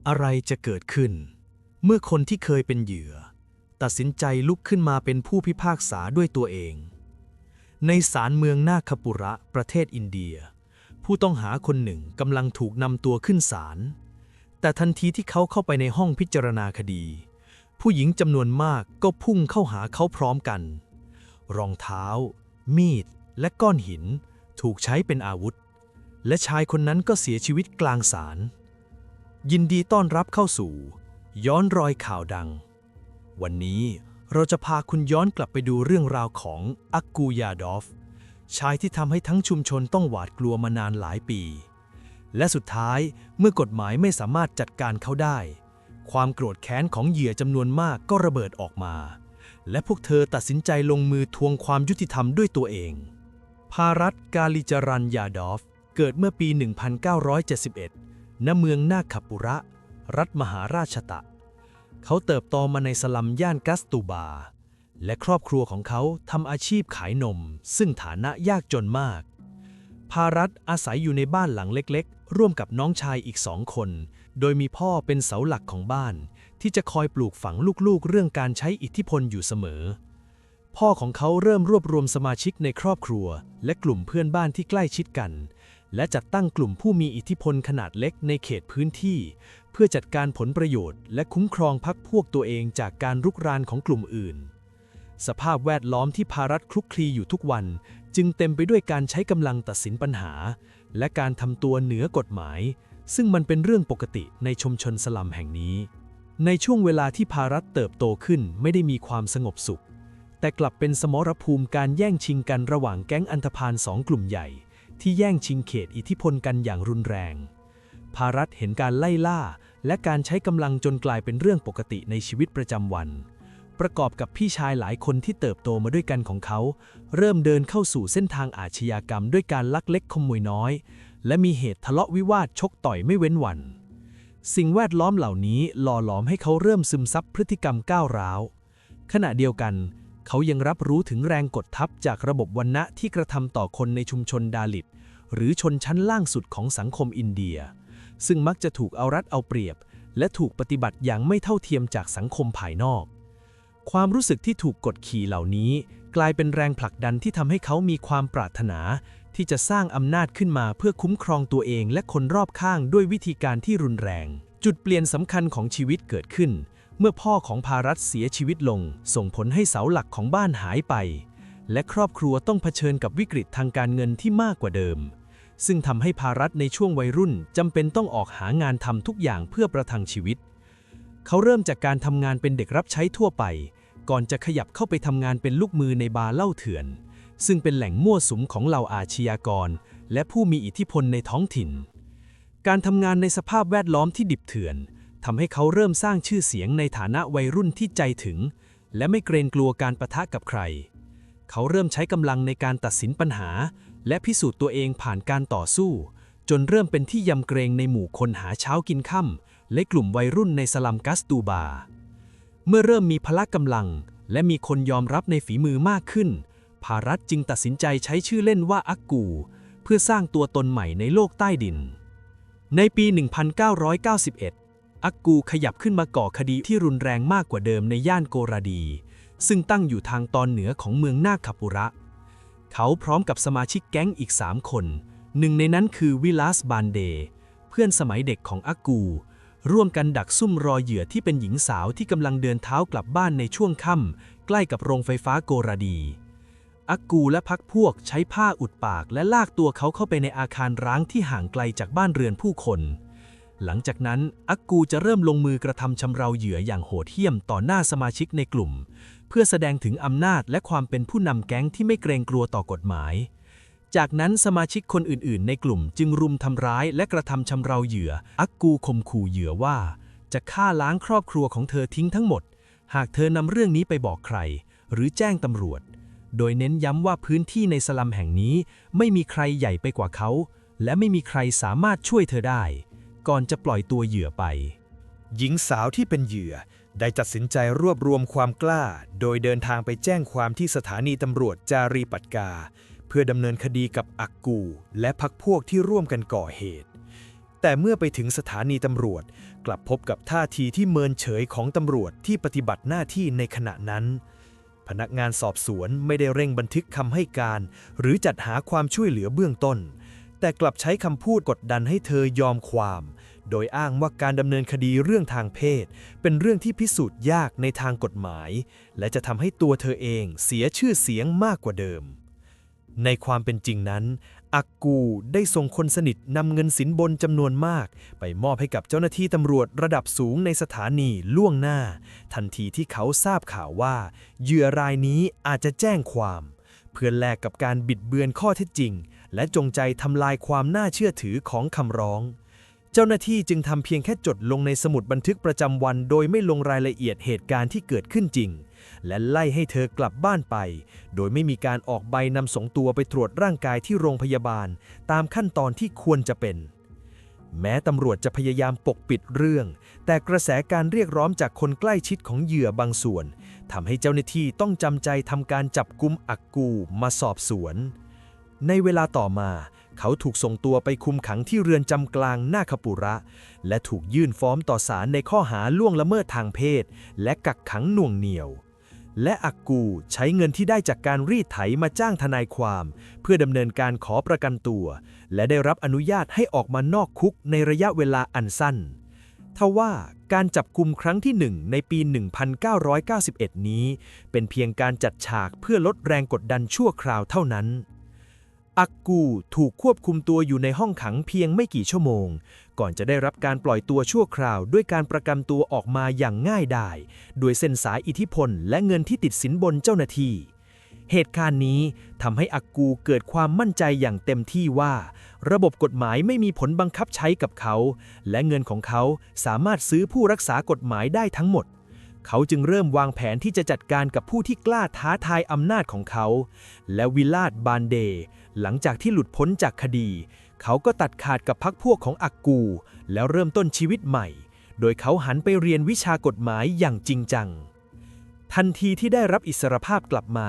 อะไรจะเกิดขึ้นเมื่อคนที่เคยเป็นเหยื่อตัดสินใจลุกขึ้นมาเป็นผู้พิพากษาด้วยตัวเองในศาลเมืองนาคปุระประเทศอินเดียผู้ต้องหาคนหนึ่งกำลังถูกนำตัวขึ้นศาลแต่ทันทีที่เขาเข้าไปในห้องพิจารณาคดีผู้หญิงจำนวนมากก็พุ่งเข้าหาเขาพร้อมกันรองเท้ามีดและก้อนหินถูกใช้เป็นอาวุธและชายคนนั้นก็เสียชีวิตกลางศาลยินดีต้อนรับเข้าสู่ย้อนรอยข่าวดังวันนี้เราจะพาคุณย้อนกลับไปดูเรื่องราวของอักกูยาดอฟชายที่ทำให้ทั้งชุมชนต้องหวาดกลัวมานานหลายปีและสุดท้ายเมื่อกฎหมายไม่สามารถจัดการเขาได้ความโกรธแค้นของเหยื่อจำนวนมากก็ระเบิดออกมาและพวกเธอตัดสินใจลงมือทวงความยุติธรรมด้วยตัวเองภารัต กาลิจรันยาดอฟเกิดเมื่อปี 1971 ณ เมืองนาคปุระ รัฐมหาราชตะเขาเติบโตมาในสลัมย่านกัสตูบาและครอบครัวของเขาทำอาชีพขายนมซึ่งฐานะยากจนมากภารัตอาศัยอยู่ในบ้านหลังเล็กๆร่วมกับน้องชายอีก2 คนโดยมีพ่อเป็นเสาหลักของบ้านที่จะคอยปลูกฝังลูกๆเรื่องการใช้อิทธิพลอยู่เสมอพ่อของเขาเริ่มรวบรวมสมาชิกในครอบครัวและกลุ่มเพื่อนบ้านที่ใกล้ชิดกันและจัดตั้งกลุ่มผู้มีอิทธิพลขนาดเล็กในเขตพื้นที่เพื่อจัดการผลประโยชน์และคุ้มครองพรรคพวกตัวเองจากการรุกรานของกลุ่มอื่นสภาพแวดล้อมที่ภารัตคลุกคลีอยู่ทุกวันจึงเต็มไปด้วยการใช้กำลังตัดสินปัญหาและการทำตัวเหนือกฎหมายซึ่งมันเป็นเรื่องปกติในชุมชนสลัมแห่งนี้ในช่วงเวลาที่ภารัตเติบโตขึ้นไม่ได้มีความสงบสุขแต่กลับเป็นสมรภูมิการแย่งชิงกันระหว่างแก๊งอันธพาล2 กลุ่มใหญ่ที่แย่งชิงเขตอิทธิพลกันอย่างรุนแรงภารัตเห็นการไล่ล่าและการใช้กำลังจนกลายเป็นเรื่องปกติในชีวิตประจำวันประกอบกับพี่ชายหลายคนที่เติบโตมาด้วยกันของเขาเริ่มเดินเข้าสู่เส้นทางอาชญากรรมด้วยการลักเล็กขโมยน้อยและมีเหตุทะเลาะวิวาทชกต่อยไม่เว้นวันสิ่งแวดล้อมเหล่านี้หล่อหลอมให้เขาเริ่มซึมซับพฤติกรรมก้าวร้าวขณะเดียวกันเขายังรับรู้ถึงแรงกดทับจากระบบวรรณะที่กระทำต่อคนในชุมชนดาลิตหรือชนชั้นล่างสุดของสังคมอินเดียซึ่งมักจะถูกเอารัดเอาเปรียบและถูกปฏิบัติอย่างไม่เท่าเทียมจากสังคมภายนอกความรู้สึกที่ถูกกดขี่เหล่านี้กลายเป็นแรงผลักดันที่ทำให้เขามีความปรารถนาที่จะสร้างอำนาจขึ้นมาเพื่อคุ้มครองตัวเองและคนรอบข้างด้วยวิธีการที่รุนแรงจุดเปลี่ยนสำคัญของชีวิตเกิดขึ้นเมื่อพ่อของภารัตเสียชีวิตลงส่งผลให้เสาหลักของบ้านหายไปและครอบครัวต้องเผชิญกับวิกฤตทางการเงินที่มากกว่าเดิมซึ่งทำให้ภารัตในช่วงวัยรุ่นจำเป็นต้องออกหางานทำทุกอย่างเพื่อประทังชีวิตเขาเริ่มจากการทำงานเป็นเด็กรับใช้ทั่วไปก่อนจะขยับเข้าไปทำงานเป็นลูกมือในบาร์เหล้าเถื่อนซึ่งเป็นแหล่งมั่วสุมของเหล่าอาชญากรและผู้มีอิทธิพลในท้องถิ่นการทำงานในสภาพแวดล้อมที่ดิบเถื่อนทำให้เขาเริ่มสร้างชื่อเสียงในฐานะวัยรุ่นที่ใจถึงและไม่เกรงกลัวการปะทะกับใครเขาเริ่มใช้กำลังในการตัดสินปัญหาและพิสูจน์ตัวเองผ่านการต่อสู้จนเริ่มเป็นที่ยำเกรงในหมู่คนหาเช้ากินค่ำและกลุ่มวัยรุ่นในสลัมกัสตูบาเมื่อเริ่มมีพละกำลังและมีคนยอมรับในฝีมือมากขึ้นภารัตจึงตัดสินใจใช้ชื่อเล่นว่าอักกูเพื่อสร้างตัวตนใหม่ในโลกใต้ดินในปี 1991 อักกูขยับขึ้นมาก่อคดีที่รุนแรงมากกว่าเดิมในย่านโกราดีซึ่งตั้งอยู่ทางตอนเหนือของเมืองนาคปุระเขาพร้อมกับสมาชิกแก๊งอีก3 คนหนึ่งในนั้นคือวิลาสบานเดเพื่อนสมัยเด็กของอักกูร่วมกันดักซุ่มรอเหยื่อที่เป็นหญิงสาวที่กำลังเดินเท้ากลับบ้านในช่วงค่ำใกล้กับโรงไฟฟ้าโกราดีอักกูและพรรคพวกใช้ผ้าอุดปากและลากตัวเขาเข้าไปในอาคารร้างที่ห่างไกลจากบ้านเรือนผู้คนหลังจากนั้นอักกูจะเริ่มลงมือกระทำชำเราเหยื่ออย่างโหดเหี้ยมต่อหน้าสมาชิกในกลุ่มเพื่อแสดงถึงอำนาจและความเป็นผู้นำแก๊งที่ไม่เกรงกลัวต่อกฎหมายจากนั้นสมาชิกคนอื่นๆในกลุ่มจึงรุมทำร้ายและกระทำชำเราเหยื่ออักกูข่มขู่เหยื่อว่าจะฆ่าล้างครอบครัวของเธอทิ้งทั้งหมดหากเธอนำเรื่องนี้ไปบอกใครหรือแจ้งตำรวจโดยเน้นย้ำว่าพื้นที่ในสลัมแห่งนี้ไม่มีใครใหญ่ไปกว่าเขาและไม่มีใครสามารถช่วยเธอได้ก่อนจะปล่อยตัวเหยื่อไปหญิงสาวที่เป็นเหยื่อได้ตัดสินใจรวบรวมความกล้าโดยเดินทางไปแจ้งความที่สถานีตำรวจจารีปัตกาเพื่อดำเนินคดีกับอักกูและพรรคพวกที่ร่วมกันก่อเหตุแต่เมื่อไปถึงสถานีตำรวจ กลับพบกับท่าทีที่เมินเฉยของตำรวจที่ปฏิบัติหน้าที่ในขณะนั้นพนักงานสอบสวนไม่ได้เร่งบันทึกคำให้การหรือจัดหาความช่วยเหลือเบื้องต้นแต่กลับใช้คำพูดกดดันให้เธอยอมความโดยอ้างว่าการดำเนินคดีเรื่องทางเพศเป็นเรื่องที่พิสูจน์ยากในทางกฎหมายและจะทำให้ตัวเธอเองเสียชื่อเสียงมากกว่าเดิมในความเป็นจริงนั้นอักกูได้ส่งคนสนิทนำเงินสินบนจำนวนมากไปมอบให้กับเจ้าหน้าที่ตำรวจระดับสูงในสถานีล่วงหน้าทันทีที่เขาทราบข่าวว่าเหยื่อรายนี้อาจจะแจ้งความเพื่อแลกกับการบิดเบือนข้อเท็จจริงและจงใจทำลายความน่าเชื่อถือของคำร้องเจ้าหน้าที่จึงทำเพียงแค่จดลงในสมุดบันทึกประจำวันโดยไม่ลงรายละเอียดเหตุการณ์ที่เกิดขึ้นจริงและไล่ให้เธอกลับบ้านไปโดยไม่มีการออกใบนำส่งตัวไปตรวจร่างกายที่โรงพยาบาลตามขั้นตอนที่ควรจะเป็นแม้ตำรวจจะพยายามปกปิดเรื่องแต่กระแสการเรียกร้องจากคนใกล้ชิดของเหยื่อบางส่วนทำให้เจ้าหน้าที่ต้องจำใจทำการจับกุมอักกูมาสอบสวนในเวลาต่อมาเขาถูกส่งตัวไปคุมขังที่เรือนจำกลางนาคปุระและถูกยื่นฟ้องต่อศาลในข้อหาล่วงละเมิดทางเพศและกักขังหน่วงเหนี่ยวและอักกูใช้เงินที่ได้จากการรีดไถมาจ้างทนายความเพื่อดำเนินการขอประกันตัวและได้รับอนุญาตให้ออกมานอกคุกในระยะเวลาอันสั้นทว่าการจับกุมครั้งที่1ในปี 1991 นี้เป็นเพียงการจัดฉากเพื่อลดแรงกดดันชั่วคราวเท่านั้นอักกูถูกควบคุมตัวอยู่ในห้องขังเพียงไม่กี่ชั่วโมงก่อนจะได้รับการปล่อยตัวชั่วคราวด้วยการประกันตัวออกมาอย่างง่ายดายโดยเส้นสายอิทธิพลและเงินที่ติดสินบนเจ้าหน้าที่เหตุการณ์นี้ทำให้อักกูเกิดความมั่นใจอย่างเต็มที่ว่าระบบกฎหมายไม่มีผลบังคับใช้กับเขาและเงินของเขาสามารถซื้อผู้รักษากฎหมายได้ทั้งหมดเขาจึงเริ่มวางแผนที่จะจัดการกับผู้ที่กล้าท้าทายอำนาจของเขาและวิลาศบานเดหลังจากที่หลุดพ้นจากคดีเขาก็ตัดขาดกับพรรคพวกของอักกูแล้วเริ่มต้นชีวิตใหม่โดยเขาหันไปเรียนวิชากฎหมายอย่างจริงจังทันทีที่ได้รับอิสรภาพกลับมา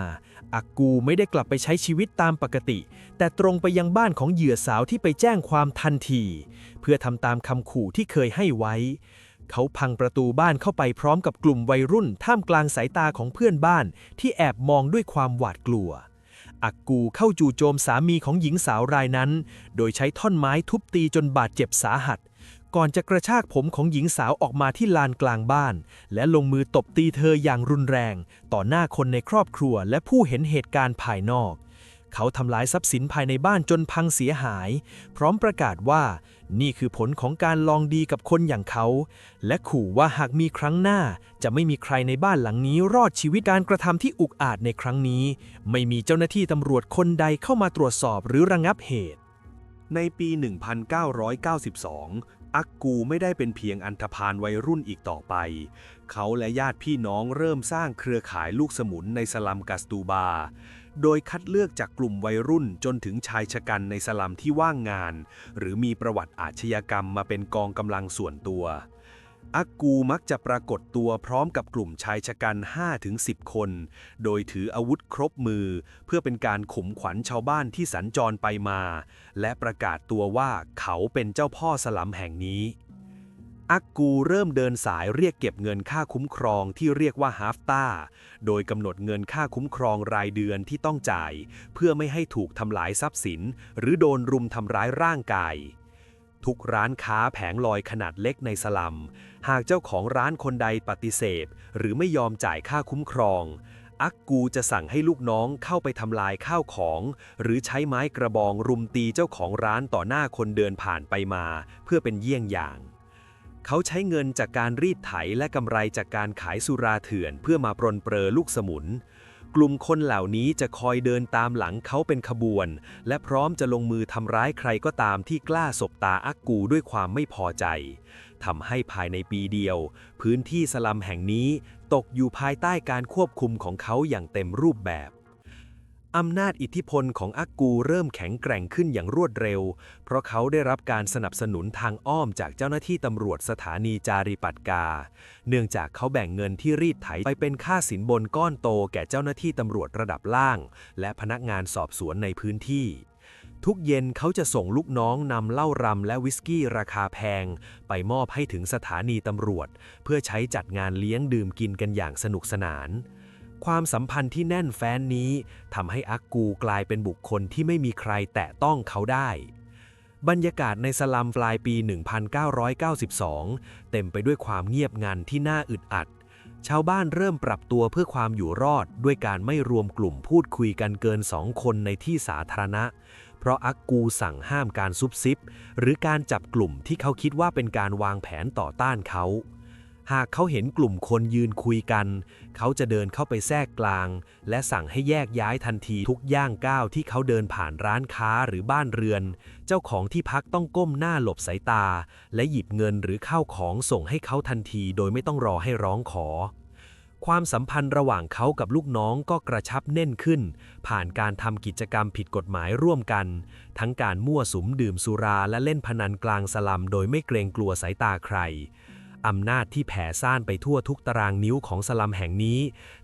อักกูไม่ได้กลับไปใช้ชีวิตตามปกติแต่ตรงไปยังบ้านของเหยื่อสาวที่ไปแจ้งความทันทีเพื่อทำตามคำขู่ที่เคยให้ไว้เขาพังประตูบ้านเข้าไปพร้อมกับกลุ่มวัยรุ่นท่ามกลางสายตาของเพื่อนบ้านที่แอบมองด้วยความหวาดกลัวอักกูเข้าจู่โจมสามีของหญิงสาวรายนั้นโดยใช้ท่อนไม้ทุบตีจนบาดเจ็บสาหัสก่อนจะกระชากผมของหญิงสาวออกมาที่ลานกลางบ้านและลงมือตบตีเธออย่างรุนแรงต่อหน้าคนในครอบครัวและผู้เห็นเหตุการณ์ภายนอกเขาทำลายทรัพย์สินภายในบ้านจนพังเสียหายพร้อมประกาศว่านี่คือผลของการลองดีกับคนอย่างเขาและขู่ว่าหากมีครั้งหน้าจะไม่มีใครในบ้านหลังนี้รอดชีวิตการกระทำที่อุกอาจในครั้งนี้ไม่มีเจ้าหน้าที่ตำรวจคนใดเข้ามาตรวจสอบหรือระงับเหตุในปี 1992 อักกูไม่ได้เป็นเพียงอันธพาลวัยรุ่นอีกต่อไปเขาและญาติพี่น้องเริ่มสร้างเครือข่ายลูกสมุนในสลัมกัสตูบาโดยคัดเลือกจากกลุ่มวัยรุ่นจนถึงชายชะกันในสลัมที่ว่างงานหรือมีประวัติอาชญากรรมมาเป็นกองกำลังส่วนตัวอักกูมักจะปรากฏตัวพร้อมกับกลุ่มชายชะกัน 5-10 คนโดยถืออาวุธครบมือเพื่อเป็นการข่มขวัญชาวบ้านที่สัญจรไปมาและประกาศตัวว่าเขาเป็นเจ้าพ่อสลัมแห่งนี้อักกูเริ่มเดินสายเรียกเก็บเงินค่าคุ้มครองที่เรียกว่าฮาฟตาโดยกำหนดเงินค่าคุ้มครองรายเดือนที่ต้องจ่ายเพื่อไม่ให้ถูกทำลายทรัพย์สินหรือโดนรุมทำร้ายร่างกายทุกร้านค้าแผงลอยขนาดเล็กในสลัมหากเจ้าของร้านคนใดปฏิเสธหรือไม่ยอมจ่ายค่าคุ้มครองอักกูจะสั่งให้ลูกน้องเข้าไปทำลายข้าวของหรือใช้ไม้กระบองรุมตีเจ้าของร้านต่อหน้าคนเดินผ่านไปมาเพื่อเป็นเยี่ยงอย่างเขาใช้เงินจากการรีดไถและกำไรจากการขายสุราเถื่อนเพื่อมาปรนเปรอลูกสมุนกลุ่มคนเหล่านี้จะคอยเดินตามหลังเขาเป็นขบวนและพร้อมจะลงมือทำร้ายใครก็ตามที่กล้าสบตาอักกูด้วยความไม่พอใจทำให้ภายในปีเดียวพื้นที่สลัมแห่งนี้ตกอยู่ภายใต้การควบคุมของเขาอย่างเต็มรูปแบบอำนาจอิทธิพลของอักกูเริ่มแข็งแกร่งขึ้นอย่างรวดเร็วเพราะเขาได้รับการสนับสนุนทางอ้อมจากเจ้าหน้าที่ตำรวจสถานีจาริปัตกาเนื่องจากเขาแบ่งเงินที่รีดไถไปเป็นค่าสินบนก้อนโตแก่เจ้าหน้าที่ตำรวจระดับล่างและพนักงานสอบสวนในพื้นที่ ทุกเย็นเขาจะส่งลูกน้องนำเหล้ารำและวิสกี้ราคาแพงไปมอบให้ถึงสถานีตำรวจเพื่อใช้จัดงานเลี้ยงดื่มกินกันอย่างสนุกสนานความสัมพันธ์ที่แน่นแฟ้นนี้ทำให้อักกูกลายเป็นบุคคลที่ไม่มีใครแตะต้องเขาได้บรรยากาศในสลัมปลายปี 1992 เต็มไปด้วยความเงียบงันที่น่าอึดอัดชาวบ้านเริ่มปรับตัวเพื่อความอยู่รอดด้วยการไม่รวมกลุ่มพูดคุยกันเกิน2 คนในที่สาธารณะเพราะอักกูสั่งห้ามการซุบซิบหรือการจับกลุ่มที่เขาคิดว่าเป็นการวางแผนต่อต้านเขาหากเขาเห็นกลุ่มคนยืนคุยกันเขาจะเดินเข้าไปแทรกกลางและสั่งให้แยกย้ายทันทีทุกย่างก้าวที่เขาเดินผ่านร้านค้าหรือบ้านเรือนเจ้าของที่พักต้องก้มหน้าหลบสายตาและหยิบเงินหรือข้าวของส่งให้เขาทันทีโดยไม่ต้องรอให้ร้องขอความสัมพันธ์ระหว่างเขากับลูกน้องก็กระชับแน่นขึ้นผ่านการทำกิจกรรมผิดกฎหมายร่วมกันทั้งการมั่วสุมดื่มสุราและเล่นพนันกลางสลัมโดยไม่เกรงกลัวสายตาใครอำนาจที่แผ่ซ่านไปทั่วทุกตารางนิ้วของสลัมแห่งนี้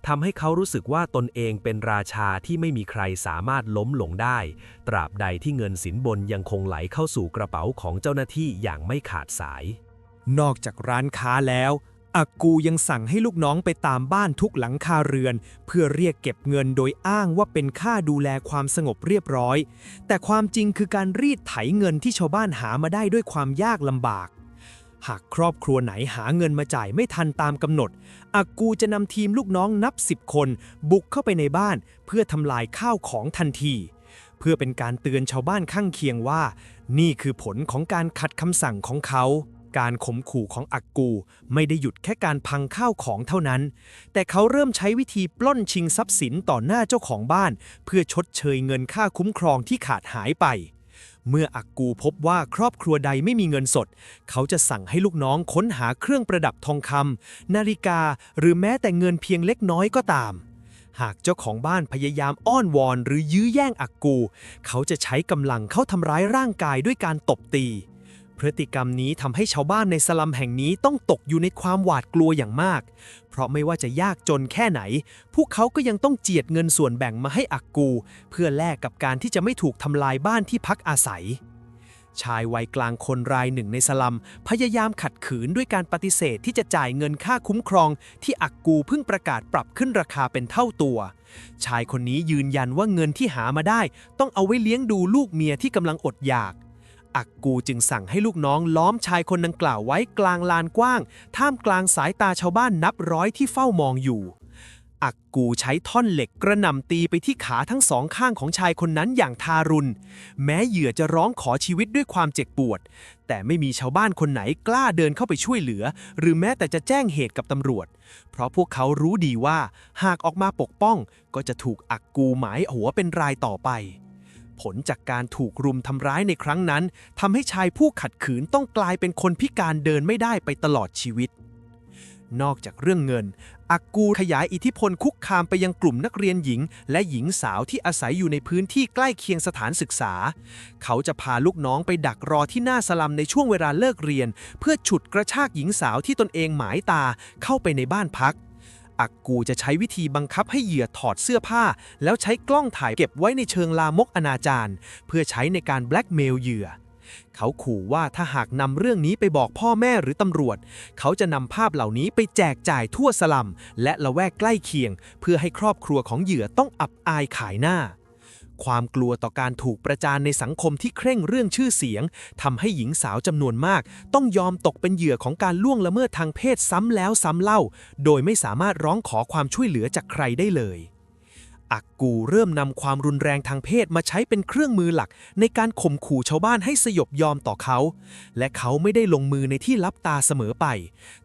ทำให้เขารู้สึกว่าตนเองเป็นราชาที่ไม่มีใครสามารถล้มลงได้ตราบใดที่เงินสินบนยังคงไหลเข้าสู่กระเป๋าของเจ้าหน้าที่อย่างไม่ขาดสายนอกจากร้านค้าแล้วอากูยังสั่งให้ลูกน้องไปตามบ้านทุกหลังคาเรือนเพื่อเรียกเก็บเงินโดยอ้างว่าเป็นค่าดูแลความสงบเรียบร้อยแต่ความจริงคือการรีดไถเงินที่ชาวบ้านหามาได้ด้วยความยากลำบากหากครอบครัวไหนหาเงินมาจ่ายไม่ทันตามกำหนดอากูจะนำทีมลูกน้องนับ10 คนบุกเข้าไปในบ้านเพื่อทำลายข้าวของทันทีเพื่อเป็นการเตือนชาวบ้านข้างเคียงว่านี่คือผลของการขัดคำสั่งของเขาการข่มขู่ของอักกูไม่ได้หยุดแค่การพังข้าวของเท่านั้นแต่เขาเริ่มใช้วิธีปล้นชิงทรัพย์สินต่อหน้าเจ้าของบ้านเพื่อชดเชยเงินค่าคุ้มครองที่ขาดหายไปเมื่ออักกูพบว่าครอบครัวใดไม่มีเงินสดเขาจะสั่งให้ลูกน้องค้นหาเครื่องประดับทองคำนาฬิกาหรือแม้แต่เงินเพียงเล็กน้อยก็ตามหากเจ้าของบ้านพยายามอ้อนวอนหรือยื้อแย่งอักกูเขาจะใช้กำลังเข้าทำร้ายร่างกายด้วยการตบตีพฤติกรรมนี้ทำให้ชาวบ้านในสลัมแห่งนี้ต้องตกอยู่ในความหวาดกลัวอย่างมากเพราะไม่ว่าจะยากจนแค่ไหนพวกเขาก็ยังต้องเจียดเงินส่วนแบ่งมาให้อักกูเพื่อแลกกับการที่จะไม่ถูกทำลายบ้านที่พักอาศัยชายวัยกลางคนรายหนึ่งในสลัมพยายามขัดขืนด้วยการปฏิเสธที่จะจ่ายเงินค่าคุ้มครองที่อักกูเพิ่งประกาศปรับขึ้นราคาเป็นเท่าตัวชายคนนี้ยืนยันว่าเงินที่หามาได้ต้องเอาไว้เลี้ยงดูลูกเมียที่กำลังอดอยากอักกูจึงสั่งให้ลูกน้องล้อมชายคนดังกล่าวไว้กลางลานกว้างท่ามกลางสายตาชาวบ้านนับร้อยที่เฝ้ามองอยู่อักกูใช้ท่อนเหล็กกระหน่ำตีไปที่ขาทั้งสองข้างของชายคนนั้นอย่างทารุณแม้เหยื่อจะร้องขอชีวิตด้วยความเจ็บปวดแต่ไม่มีชาวบ้านคนไหนกล้าเดินเข้าไปช่วยเหลือหรือแม้แต่จะแจ้งเหตุกับตำรวจเพราะพวกเขารู้ดีว่าหากออกมาปกป้องก็จะถูกอักกูหมายหัวเป็นรายต่อไปผลจากการถูกรุมทำร้ายในครั้งนั้นทำให้ชายผู้ขัดขืนต้องกลายเป็นคนพิการเดินไม่ได้ไปตลอดชีวิตนอกจากเรื่องเงินอักกูขยายอิทธิพลคุกคามไปยังกลุ่มนักเรียนหญิงและหญิงสาวที่อาศัยอยู่ในพื้นที่ใกล้เคียงสถานศึกษาเขาจะพาลูกน้องไปดักรอที่หน้าสลัมในช่วงเวลาเลิกเรียนเพื่อฉุดกระชากหญิงสาวที่ตนเองหมายตาเข้าไปในบ้านพักอักกูจะใช้วิธีบังคับให้เหยื่อถอดเสื้อผ้าแล้วใช้กล้องถ่ายเก็บไว้ในเชิงลามกอนาจารเพื่อใช้ในการแบล็กเมลเหยื่อเขาขู่ว่าถ้าหากนำเรื่องนี้ไปบอกพ่อแม่หรือตำรวจเขาจะนำภาพเหล่านี้ไปแจกจ่ายทั่วสลัมและละแวกใกล้เคียงเพื่อให้ครอบครัวของเหยื่อต้องอับอายขายหน้าความกลัวต่อการถูกประจานในสังคมที่เคร่งเรื่องชื่อเสียงทำให้หญิงสาวจำนวนมากต้องยอมตกเป็นเหยื่อของการล่วงละเมิดทางเพศซ้ำแล้วซ้ำเล่าโดยไม่สามารถร้องขอความช่วยเหลือจากใครได้เลยอักกูเริ่มนำความรุนแรงทางเพศมาใช้เป็นเครื่องมือหลักในการข่มขู่ชาวบ้านให้สยบยอมต่อเขาและเขาไม่ได้ลงมือในที่ลับตาเสมอไป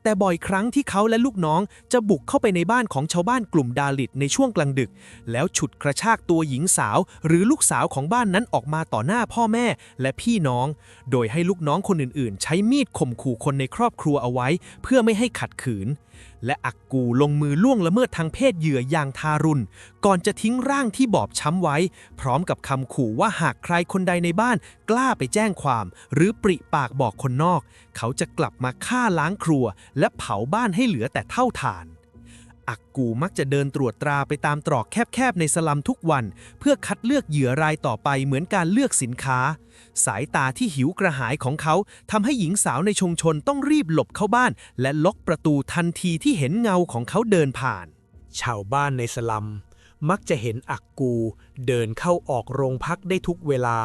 แต่บ่อยครั้งที่เขาและลูกน้องจะบุกเข้าไปในบ้านของชาวบ้านกลุ่มดาลิตในช่วงกลางดึกแล้วฉุดกระชากตัวหญิงสาวหรือลูกสาวของบ้านนั้นออกมาต่อหน้าพ่อแม่และพี่น้องโดยให้ลูกน้องคนอื่นๆใช้มีดข่มขู่คนในครอบครัวเอาไว้เพื่อไม่ให้ขัดขืนและอักกูลงมือล่วงละเมิดทางเพศเหยื่ออย่างทารุณก่อนจะทิ้งร่างที่บอบช้ำไว้พร้อมกับคำขู่ว่าหากใครคนใดในบ้านกล้าไปแจ้งความหรือปริปากบอกคนนอกเขาจะกลับมาฆ่าล้างครัวและเผาบ้านให้เหลือแต่เท่าฐาน อักกูมักจะเดินตรวจตราไปตามตรอกแคบๆในสลัมทุกวันเพื่อคัดเลือกเหยื่อรายต่อไปเหมือนการเลือกสินค้าสายตาที่หิวกระหายของเขาทำให้หญิงสาวในชุมชนต้องรีบหลบเข้าบ้านและล็อกประตูทันทีที่เห็นเงาของเขาเดินผ่านชาวบ้านในสลัมมักจะเห็นอักกูเดินเข้าออกโรงพักได้ทุกเวลา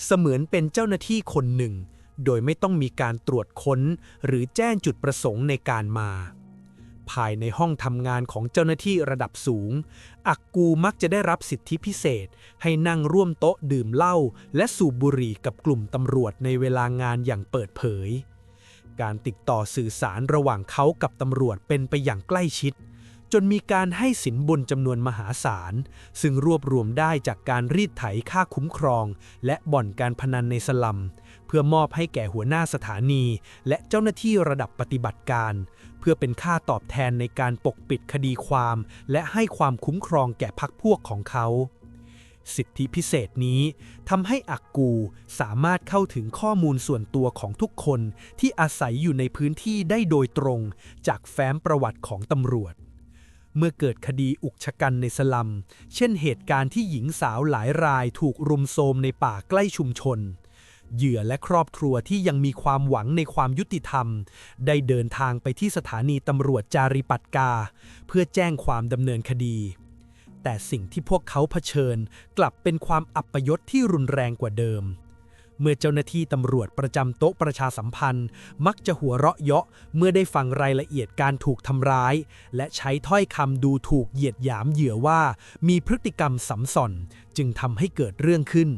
เสมือนเป็นเจ้าหน้าที่คนหนึ่งโดยไม่ต้องมีการตรวจค้นหรือแจ้งจุดประสงค์ในการมาภายในห้องทำงานของเจ้าหน้าที่ระดับสูงอักกูมักจะได้รับสิทธิพิเศษให้นั่งร่วมโต๊ะดื่มเหล้าและสูบบุหรี่กับกลุ่มตำรวจในเวลางานอย่างเปิดเผยการติดต่อสื่อสารระหว่างเขากับตำรวจเป็นไปอย่างใกล้ชิดจนมีการให้สินบนจำนวนมหาศาลซึ่งรวบรวมได้จากการรีดไถค่าคุ้มครองและบ่อนการพนันในสลัมเพื่อมอบให้แก่หัวหน้าสถานีและเจ้าหน้าที่ระดับปฏิบัติการเพื่อเป็นค่าตอบแทนในการปกปิดคดีความและให้ความคุ้มครองแก่พรรคพวกของเขาสิทธิพิเศษนี้ทำให้อักกูสามารถเข้าถึงข้อมูลส่วนตัวของทุกคนที่อาศัยอยู่ในพื้นที่ได้โดยตรงจากแฟ้มประวัติของตำรวจเมื่อเกิดคดีอุกชะกันในสลัมเช่นเหตุการณ์ที่หญิงสาวหลายรายถูกรุมโทรมในป่าใกล้ชุมชนเหยื่อและครอบครัวที่ยังมีความหวังในความยุติธรรมได้เดินทางไปที่สถานีตำรวจจาริปัตกาเพื่อแจ้งความดำเนินคดีแต่สิ่งที่พวกเขาเผชิญกลับเป็นความอัปยศที่รุนแรงกว่าเดิมเมื่อเจ้าหน้าที่ตำรวจประจำโต๊ะประชาสัมพันธ์มักจะหัวเราะเยาะเมื่อได้ฟังรายละเอียดการถูกทำร้ายและใช้ถ้อยคำดูถูกเหยียดหยามเหยื่อว่ามีพฤติกรรมสำส่อนจึงทำให้เกิดเรื่องขึ้น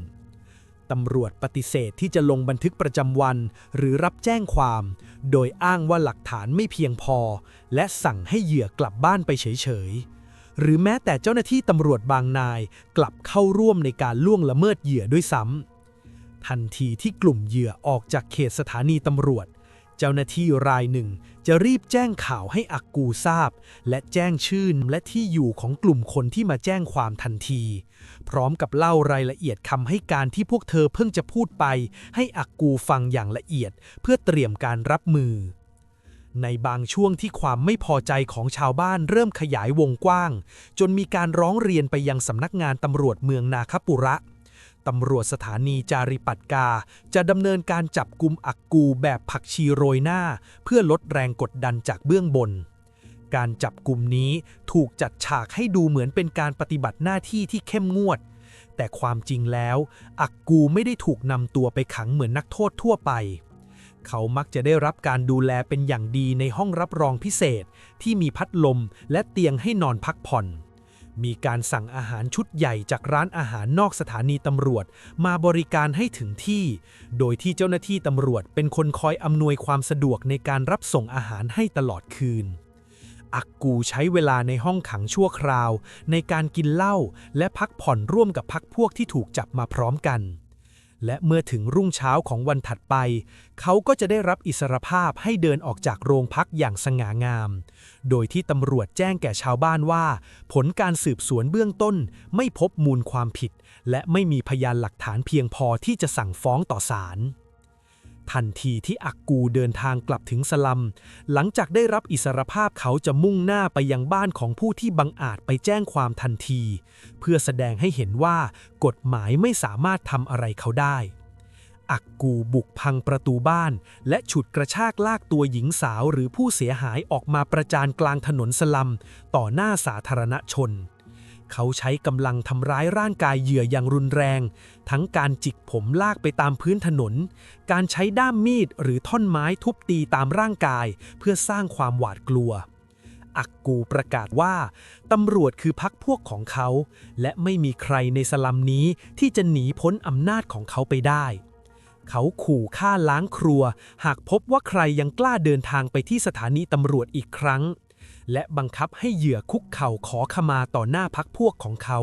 ตำรวจปฏิเสธที่จะลงบันทึกประจำวันหรือรับแจ้งความโดยอ้างว่าหลักฐานไม่เพียงพอและสั่งให้เหยื่อกลับบ้านไปเฉยๆหรือแม้แต่เจ้าหน้าที่ตำรวจบางนายกลับเข้าร่วมในการล่วงละเมิดเหยื่อด้วยซ้ำทันทีที่กลุ่มเหยื่อออกจากเขตสถานีตำรวจเจ้าหน้าที่รายหนึ่งจะรีบแจ้งข่าวให้อักกูทราบและแจ้งชื่อและที่อยู่ของกลุ่มคนที่มาแจ้งความทันทีพร้อมกับเล่ารายละเอียดคำให้การที่พวกเธอเพิ่งจะพูดไปให้อักกูฟังอย่างละเอียดเพื่อเตรียมการรับมือในบางช่วงที่ความไม่พอใจของชาวบ้านเริ่มขยายวงกว้างจนมีการร้องเรียนไปยังสำนักงานตำรวจเมืองนาคปุระตำรวจสถานีจาริปัตกาจะดำเนินการจับกุมอักกูแบบผักชีโรยหน้าเพื่อลดแรงกดดันจากเบื้องบนการจับกุมนี้ถูกจัดฉากให้ดูเหมือนเป็นการปฏิบัติหน้าที่ที่เข้มงวดแต่ความจริงแล้วอักกูไม่ได้ถูกนำตัวไปขังเหมือนนักโทษทั่วไปเขามักจะได้รับการดูแลเป็นอย่างดีในห้องรับรองพิเศษที่มีพัดลมและเตียงให้นอนพักผ่อนมีการสั่งอาหารชุดใหญ่จากร้านอาหารนอกสถานีตำรวจมาบริการให้ถึงที่โดยที่เจ้าหน้าที่ตำรวจเป็นคนคอยอำนวยความสะดวกในการรับส่งอาหารให้ตลอดคืนอักกูใช้เวลาในห้องขังชั่วคราวในการกินเหล้าและพักผ่อนร่วมกับพรรคพวกที่ถูกจับมาพร้อมกันและเมื่อถึงรุ่งเช้าของวันถัดไปเขาก็จะได้รับอิสรภาพให้เดินออกจากโรงพักอย่างสง่างามโดยที่ตำรวจแจ้งแก่ชาวบ้านว่าผลการสืบสวนเบื้องต้นไม่พบมูลความผิดและไม่มีพยานหลักฐานเพียงพอที่จะสั่งฟ้องต่อศาลทันทีที่อักกูเดินทางกลับถึงสลัมหลังจากได้รับอิสรภาพเขาจะมุ่งหน้าไปยังบ้านของผู้ที่บังอาจไปแจ้งความทันทีเพื่อแสดงให้เห็นว่ากฎหมายไม่สามารถทำอะไรเขาได้อักกูบุกพังประตูบ้านและฉุดกระชากลากตัวหญิงสาวหรือผู้เสียหายออกมาประจานกลางถนนสลัมต่อหน้าสาธารณชนเขาใช้กำลังทำร้ายร่างกายเหยื่ออย่างรุนแรงทั้งการจิกผมลากไปตามพื้นถนนการใช้ด้ามมีดหรือท่อนไม้ทุบตีตามร่างกายเพื่อสร้างความหวาดกลัวอักกูประกาศว่าตำรวจคือพรรคพวกของเขาและไม่มีใครในสลัมนี้ที่จะหนีพ้นอำนาจของเขาไปได้เขาขู่ฆ่าล้างครัวหากพบว่าใครยังกล้าเดินทางไปที่สถานีตำรวจอีกครั้งและบังคับให้เหยื่อคุกเข่าขอขมาต่อหน้าพรรคพวกของเขา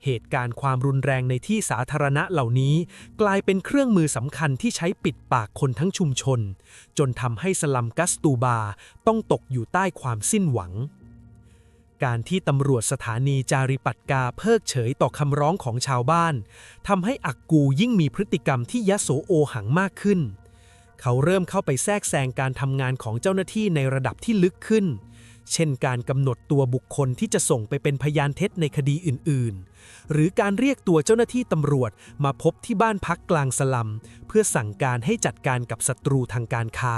เหตุการณ์ความรุนแรงในที่สาธารณะเหล่านี้กลายเป็นเครื่องมือสำคัญที่ใช้ปิดปากคนทั้งชุมชนจนทำให้สลัมกัสตูบาต้องตกอยู่ใต้ความสิ้นหวังการที่ตำรวจสถานีจาริปัตกาเพิกเฉยต่อคำร้องของชาวบ้านทำให้อักกูยิ่งมีพฤติกรรมที่ยโสโอหังมากขึ้นเขาเริ่มเข้าไปแทรกแซงการทำงานของเจ้าหน้าที่ในระดับที่ลึกขึ้น เช่นการกำหนดตัวบุคคลที่จะส่งไปเป็นพยานเท็จในคดีอื่นๆ หรือการเรียกตัวเจ้าหน้าที่ตำรวจมาพบที่บ้านพักกลางสลัมเพื่อสั่งการให้จัดการกับศัตรูทางการค้า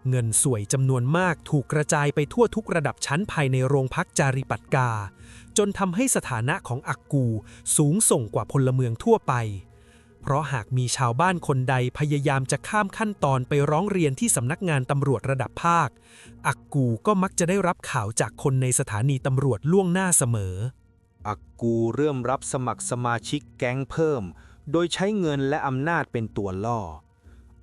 เงินสวยจำนวนมากถูกกระจายไปทั่วทุกระดับชั้นภายในโรงพักจาริปัตกาจนทำให้สถานะของอักกูสูงส่งกว่าพลเมืองทั่วไปเพราะหากมีชาวบ้านคนใดพยายามจะข้ามขั้นตอนไปร้องเรียนที่สำนักงานตำรวจระดับภาคอักกูก็มักจะได้รับข่าวจากคนในสถานีตำรวจล่วงหน้าเสมออักกูเริ่มรับสมัครสมาชิกแก๊งเพิ่มโดยใช้เงินและอำนาจเป็นตัวล่อ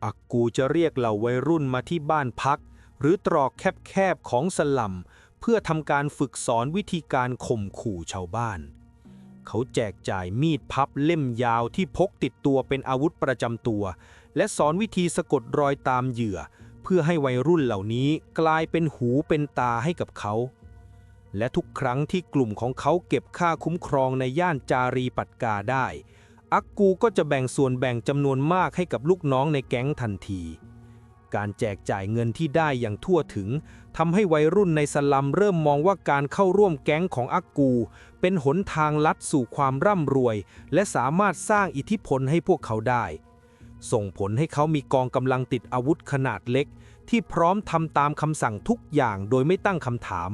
อักกูจะเรียกเหล่าวัยรุ่นมาที่บ้านพักหรือตรอกแคบๆของสลัมเพื่อทำการฝึกสอนวิธีการข่มขู่ชาวบ้านเขาแจกจ่ายมีดพับเล่มยาวที่พกติดตัวเป็นอาวุธประจำตัวและสอนวิธีสะกดรอยตามเหยื่อเพื่อให้วัยรุ่นเหล่านี้กลายเป็นหูเป็นตาให้กับเขาและทุกครั้งที่กลุ่มของเขาเก็บค่าคุ้มครองในย่านจารีปัตกาได้อักกูก็จะแบ่งส่วนแบ่งจำนวนมากให้กับลูกน้องในแก๊งทันทีการแจกจ่ายเงินที่ได้อย่างทั่วถึงทำให้วัยรุ่นในสลัมเริ่มมองว่าการเข้าร่วมแก๊งของอักกูเป็นหนทางลัดสู่ความร่ำรวยและสามารถสร้างอิทธิพลให้พวกเขาได้ส่งผลให้เขามีกองกำลังติดอาวุธขนาดเล็กที่พร้อมทำตามคำสั่งทุกอย่างโดยไม่ตั้งคำถาม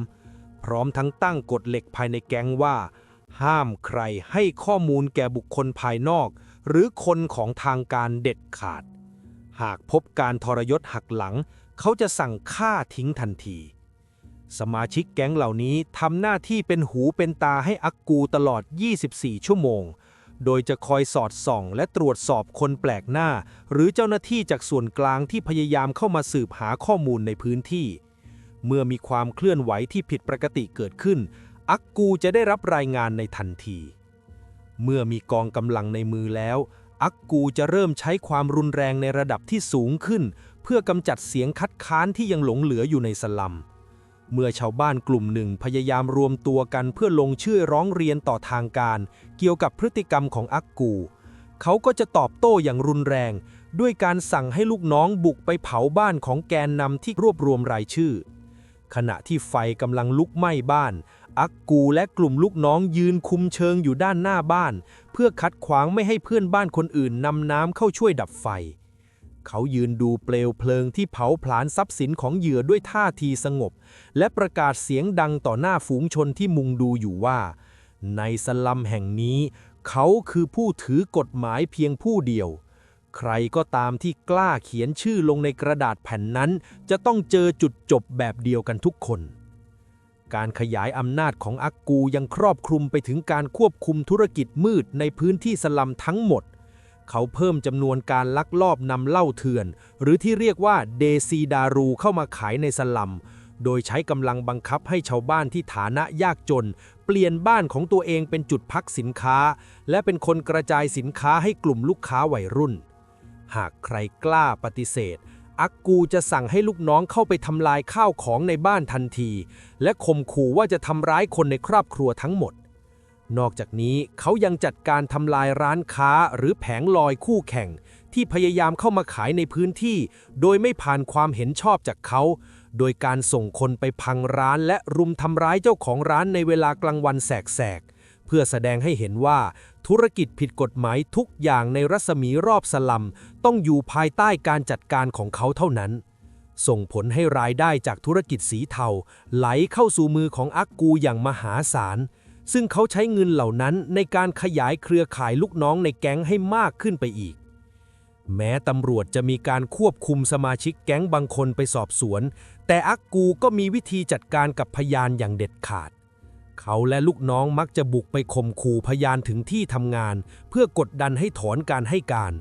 พร้อมทั้งตั้งกฎเหล็กภายในแก๊งว่าห้ามใครให้ข้อมูลแก่บุคคลภายนอกหรือคนของทางการเด็ดขาดหากพบการทรยศหักหลังเขาจะสั่งฆ่าทิ้งทันทีสมาชิกแก๊งเหล่านี้ทำหน้าที่เป็นหูเป็นตาให้อักกูตลอด 24 ชั่วโมงโดยจะคอยสอดส่องและตรวจสอบคนแปลกหน้าหรือเจ้าหน้าที่จากส่วนกลางที่พยายามเข้ามาสืบหาข้อมูลในพื้นที่เมื่อมีความเคลื่อนไหวที่ผิดปกติเกิดขึ้นอักกูจะได้รับรายงานในทันทีเมื่อมีกองกำลังในมือแล้วอักกูจะเริ่มใช้ความรุนแรงในระดับที่สูงขึ้นเพื่อกำจัดเสียงคัดค้านที่ยังหลงเหลืออยู่ในสลัมเมื่อชาวบ้านกลุ่มหนึ่งพยายามรวมตัวกันเพื่อลงชื่อร้องเรียนต่อทางการเกี่ยวกับพฤติกรรมของอักกูเขาก็จะตอบโต้อย่างรุนแรงด้วยการสั่งให้ลูกน้องบุกไปเผาบ้านของแกนนำที่รวบรวมรายชื่อขณะที่ไฟกำลังลุกไหม้บ้านอักกูและกลุ่มลูกน้องยืนคุมเชิงอยู่ด้านหน้าบ้านเพื่อขัดขวางไม่ให้เพื่อนบ้านคนอื่นนำน้ำเข้าช่วยดับไฟเขายืนดูเปลวเพลิงที่เผาผลาญทรัพย์สินของเหยื่อด้วยท่าทีสงบและประกาศเสียงดังต่อหน้าฝูงชนที่มุงดูอยู่ว่าในสลัมแห่งนี้เขาคือผู้ถือกฎหมายเพียงผู้เดียวใครก็ตามที่กล้าเขียนชื่อลงในกระดาษแผ่นนั้นจะต้องเจอจุดจบแบบเดียวกันทุกคนการขยายอำนาจของอักกูยังครอบคลุมไปถึงการควบคุมธุรกิจมืดในพื้นที่สลัมทั้งหมดเขาเพิ่มจำนวนการลักลอบนำเหล้าเถื่อนหรือที่เรียกว่าเดซีดารูเข้ามาขายในสลัมโดยใช้กำลังบังคับให้ชาวบ้านที่ฐานะยากจนเปลี่ยนบ้านของตัวเองเป็นจุดพักสินค้าและเป็นคนกระจายสินค้าให้กลุ่มลูกค้าวัยรุ่นหากใครกล้าปฏิเสธอักกูจะสั่งให้ลูกน้องเข้าไปทำลายข้าวของในบ้านทันทีและข่มขู่ว่าจะทำร้ายคนในครอบครัวทั้งหมดนอกจากนี้เขายังจัดการทำลายร้านค้าหรือแผงลอยคู่แข่งที่พยายามเข้ามาขายในพื้นที่โดยไม่ผ่านความเห็นชอบจากเขาโดยการส่งคนไปพังร้านและรุมทำร้ายเจ้าของร้านในเวลากลางวันแสกๆเพื่อแสดงให้เห็นว่าธุรกิจผิดกฎหมายทุกอย่างในรัศมีรอบสลัมต้องอยู่ภายใต้การจัดการของเขาเท่านั้นส่งผลให้รายได้จากธุรกิจสีเทาไหลเข้าสู่มือของอักกูอย่างมหาศาลซึ่งเขาใช้เงินเหล่านั้นในการขยายเครือข่ายลูกน้องในแก๊งให้มากขึ้นไปอีกแม้ตำรวจจะมีการควบคุมสมาชิกแก๊งบางคนไปสอบสวนแต่อักกูก็มีวิธีจัดการกับพยานอย่างเด็ดขาดเขาและลูกน้องมักจะบุกไปข่มขู่พยานถึงที่ทำงานเพื่อกดดันให้ถอนการให้การ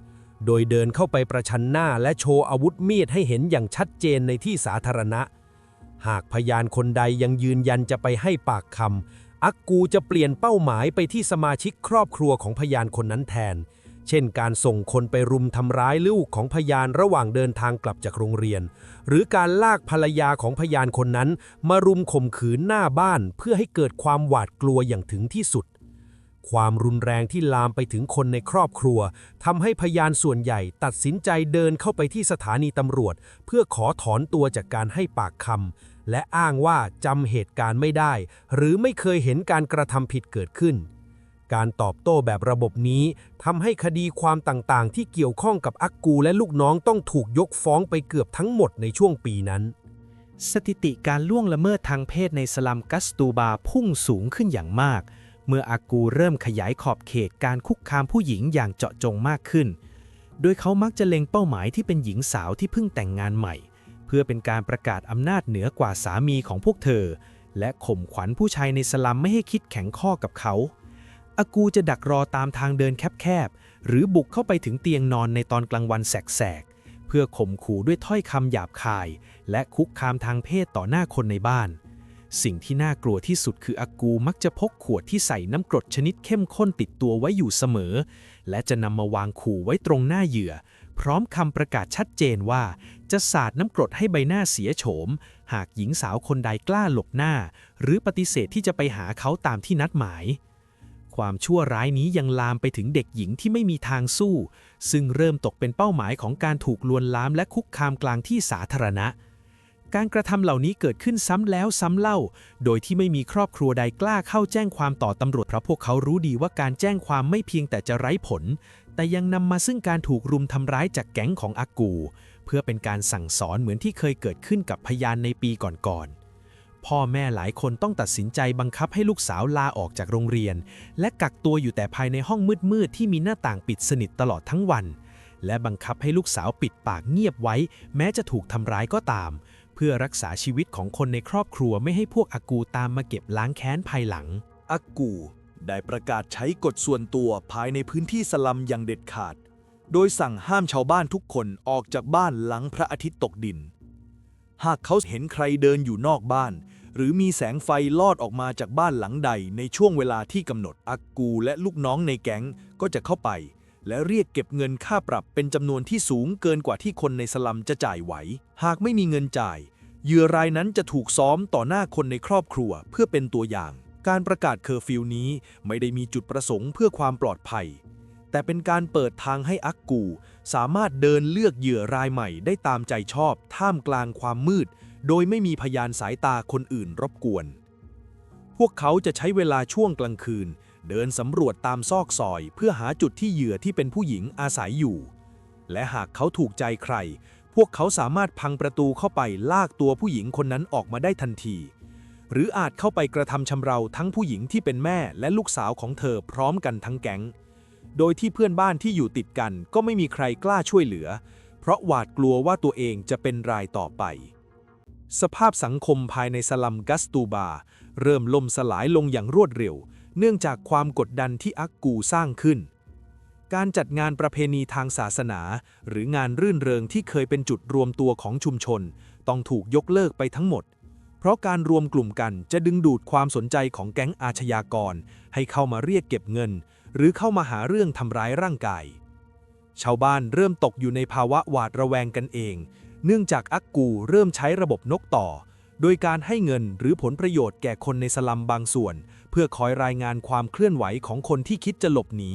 โดยเดินเข้าไปประชันหน้าและโชว์อาวุธมีดให้เห็นอย่างชัดเจนในที่สาธารณะหากพยานคนใดยังยืนยันจะไปให้ปากคำอักกูจะเปลี่ยนเป้าหมายไปที่สมาชิกครอบครัวของพยานคนนั้นแทนเช่นการส่งคนไปรุมทำร้ายลูกของพยานระหว่างเดินทางกลับจากโรงเรียนหรือการลากภรรยาของพยานคนนั้นมารุมข่มขืนหน้าบ้านเพื่อให้เกิดความหวาดกลัวอย่างถึงที่สุด ความรุนแรงที่ลามไปถึงคนในครอบครัวทำให้พยานส่วนใหญ่ตัดสินใจเดินเข้าไปที่สถานีตำรวจเพื่อขอถอนตัวจากการให้ปากคำและอ้างว่าจำเหตุการณ์ไม่ได้หรือไม่เคยเห็นการกระทำผิดเกิดขึ้นการตอบโต้แบบระบบนี้ทำให้คดีความต่างๆที่เกี่ยวข้องกับอักกูและลูกน้องต้องถูกยกฟ้องไปเกือบทั้งหมดในช่วงปีนั้นสถิติการล่วงละเมิดทางเพศในสลัมกัสตูบาพุ่งสูงขึ้นอย่างมากเมื่ออากูเริ่มขยายขอบเขตการคุกคามผู้หญิงอย่างเจาะจงมากขึ้นโดยเขามักจะเล็งเป้าหมายที่เป็นหญิงสาวที่เพิ่งแต่งงานใหม่เพื่อเป็นการประกาศอำนาจเหนือกว่าสามีของพวกเธอและข่มขวัญผู้ชายในสลัมไม่ให้คิดแข็งข้อกับเขาอากูจะดักรอตามทางเดินแคบๆหรือบุกเข้าไปถึงเตียงนอนในตอนกลางวันแสกๆเพื่อข่มขู่ด้วยถ้อยคำหยาบคายและคุกคามทางเพศต่อหน้าคนในบ้านสิ่งที่น่ากลัวที่สุดคืออากูมักจะพกขวดที่ใส่น้ำกรดชนิดเข้มข้นติดตัวไว้อยู่เสมอและจะนำมาวางขู่ไว้ตรงหน้าเหยื่อพร้อมคำประกาศชัดเจนว่าจะสาดน้ำกรดให้ใบหน้าเสียโฉมหากหญิงสาวคนใดกล้าหลบหน้าหรือปฏิเสธที่จะไปหาเขาตามที่นัดหมายความชั่วร้ายนี้ยังลามไปถึงเด็กหญิงที่ไม่มีทางสู้ซึ่งเริ่มตกเป็นเป้าหมายของการถูกลวนลามและคุกคามกลางที่สาธารณะการกระทำเหล่านี้เกิดขึ้นซ้ำแล้วซ้ำเล่าโดยที่ไม่มีครอบครัวใดกล้าเข้าแจ้งความต่อตำรวจเพราะพวกเขารู้ดีว่าการแจ้งความไม่เพียงแต่จะไร้ผลแต่ยังนำมาซึ่งการถูกรุมทำร้ายจากแก๊งของอากูเพื่อเป็นการสั่งสอนเหมือนที่เคยเกิดขึ้นกับพยานในปีก่อนๆพ่อแม่หลายคนต้องตัดสินใจบังคับให้ลูกสาวลาออกจากโรงเรียนและกักตัวอยู่แต่ภายในห้องมืดๆที่มีหน้าต่างปิดสนิทตลอดทั้งวันและบังคับให้ลูกสาวปิดปากเงียบไว้แม้จะถูกทำร้ายก็ตามเพื่อรักษาชีวิตของคนในครอบครัวไม่ให้พวกอากูตามมาเก็บล้างแค้นภายหลังอากูได้ประกาศใช้กฎส่วนตัวภายในพื้นที่สลัมอย่างเด็ดขาดโดยสั่งห้ามชาวบ้านทุกคนออกจากบ้านหลังพระอาทิตย์ตกดินหากเขาเห็นใครเดินอยู่นอกบ้านหรือมีแสงไฟลอดออกมาจากบ้านหลังใดในช่วงเวลาที่กำหนดอากูและลูกน้องในแก๊งก็จะเข้าไปและเรียกเก็บเงินค่าปรับเป็นจำนวนที่สูงเกินกว่าที่คนในสลัมจะจ่ายไหวหากไม่มีเงินจ่ายเหยื่อรายนั้นจะถูกซ้อมต่อหน้าคนในครอบครัวเพื่อเป็นตัวอย่างการประกาศเคอร์ฟิวนี้ไม่ได้มีจุดประสงค์เพื่อความปลอดภัยแต่เป็นการเปิดทางให้อากูสามารถเดินเลือกเหยื่อรายใหม่ได้ตามใจชอบท่ามกลางความมืดโดยไม่มีพยานสายตาคนอื่นรบกวนพวกเขาจะใช้เวลาช่วงกลางคืนเดินสำรวจตามซอกซอยเพื่อหาจุดที่เหยื่อที่เป็นผู้หญิงอาศัยอยู่และหากเขาถูกใจใครพวกเขาสามารถพังประตูเข้าไปลากตัวผู้หญิงคนนั้นออกมาได้ทันทีหรืออาจเข้าไปกระทำชำเราทั้งผู้หญิงที่เป็นแม่และลูกสาวของเธอพร้อมกันทั้งแก๊งโดยที่เพื่อนบ้านที่อยู่ติดกันก็ไม่มีใครกล้าช่วยเหลือเพราะหวาดกลัวว่าตัวเองจะเป็นรายต่อไปสภาพสังคมภายในสลัมกัสตูบาเริ่มล่มสลายลงอย่างรวดเร็วเนื่องจากความกดดันที่อากูสร้างขึ้นการจัดงานประเพณีทางศาสนาหรืองานรื่นเริงที่เคยเป็นจุดรวมตัวของชุมชนต้องถูกยกเลิกไปทั้งหมดเพราะการรวมกลุ่มกันจะดึงดูดความสนใจของแก๊งอาชญากรให้เข้ามาเรียกเก็บเงินหรือเข้ามาหาเรื่องทำร้ายร่างกายชาวบ้านเริ่มตกอยู่ในภาวะหวาดระแวงกันเองเนื่องจากอากูเริ่มใช้ระบบนกต่อโดยการให้เงินหรือผลประโยชน์แก่คนในสลัมบางส่วนเพื่อคอยรายงานความเคลื่อนไหวของคนที่คิดจะหลบหนี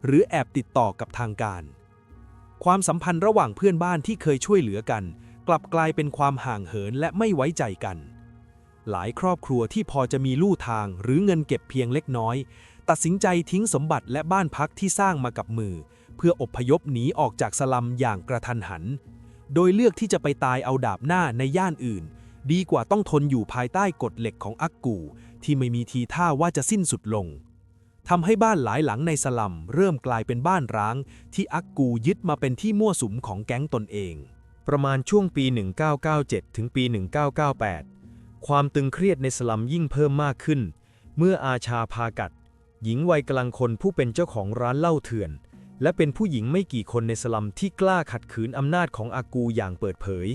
หรือแอบติดต่อกับทางการความสัมพันธ์ระหว่างเพื่อนบ้านที่เคยช่วยเหลือกันกลับกลายเป็นความห่างเหินและไม่ไว้ใจกันหลายครอบครัวที่พอจะมีลู่ทางหรือเงินเก็บเพียงเล็กน้อยตัดสินใจทิ้งสมบัติและบ้านพักที่สร้างมากับมือเพื่ออพยพหนีออกจากสลัมอย่างกระทันหันโดยเลือกที่จะไปตายเอาดาบหน้าในย่านอื่นดีกว่าต้องทนอยู่ภายใต้กฎเหล็กของอากูที่ไม่มีทีท่าว่าจะสิ้นสุดลงทำให้บ้านหลายหลังในสลัมเริ่มกลายเป็นบ้านร้างที่อากูยึดมาเป็นที่มั่วสุมของแก๊งตนเองประมาณช่วงปี 1997 ถึงปี 1998 ความตึงเครียดในสลัมยิ่งเพิ่มมากขึ้นเมื่ออาชาพากัดหญิงวัยกลางคนผู้เป็นเจ้าของร้านเหล้าเถื่อนและเป็นผู้หญิงไม่กี่คนในสลัมที่กล้าขัดขืนอำนาจของอากูอย่างเปิดเผย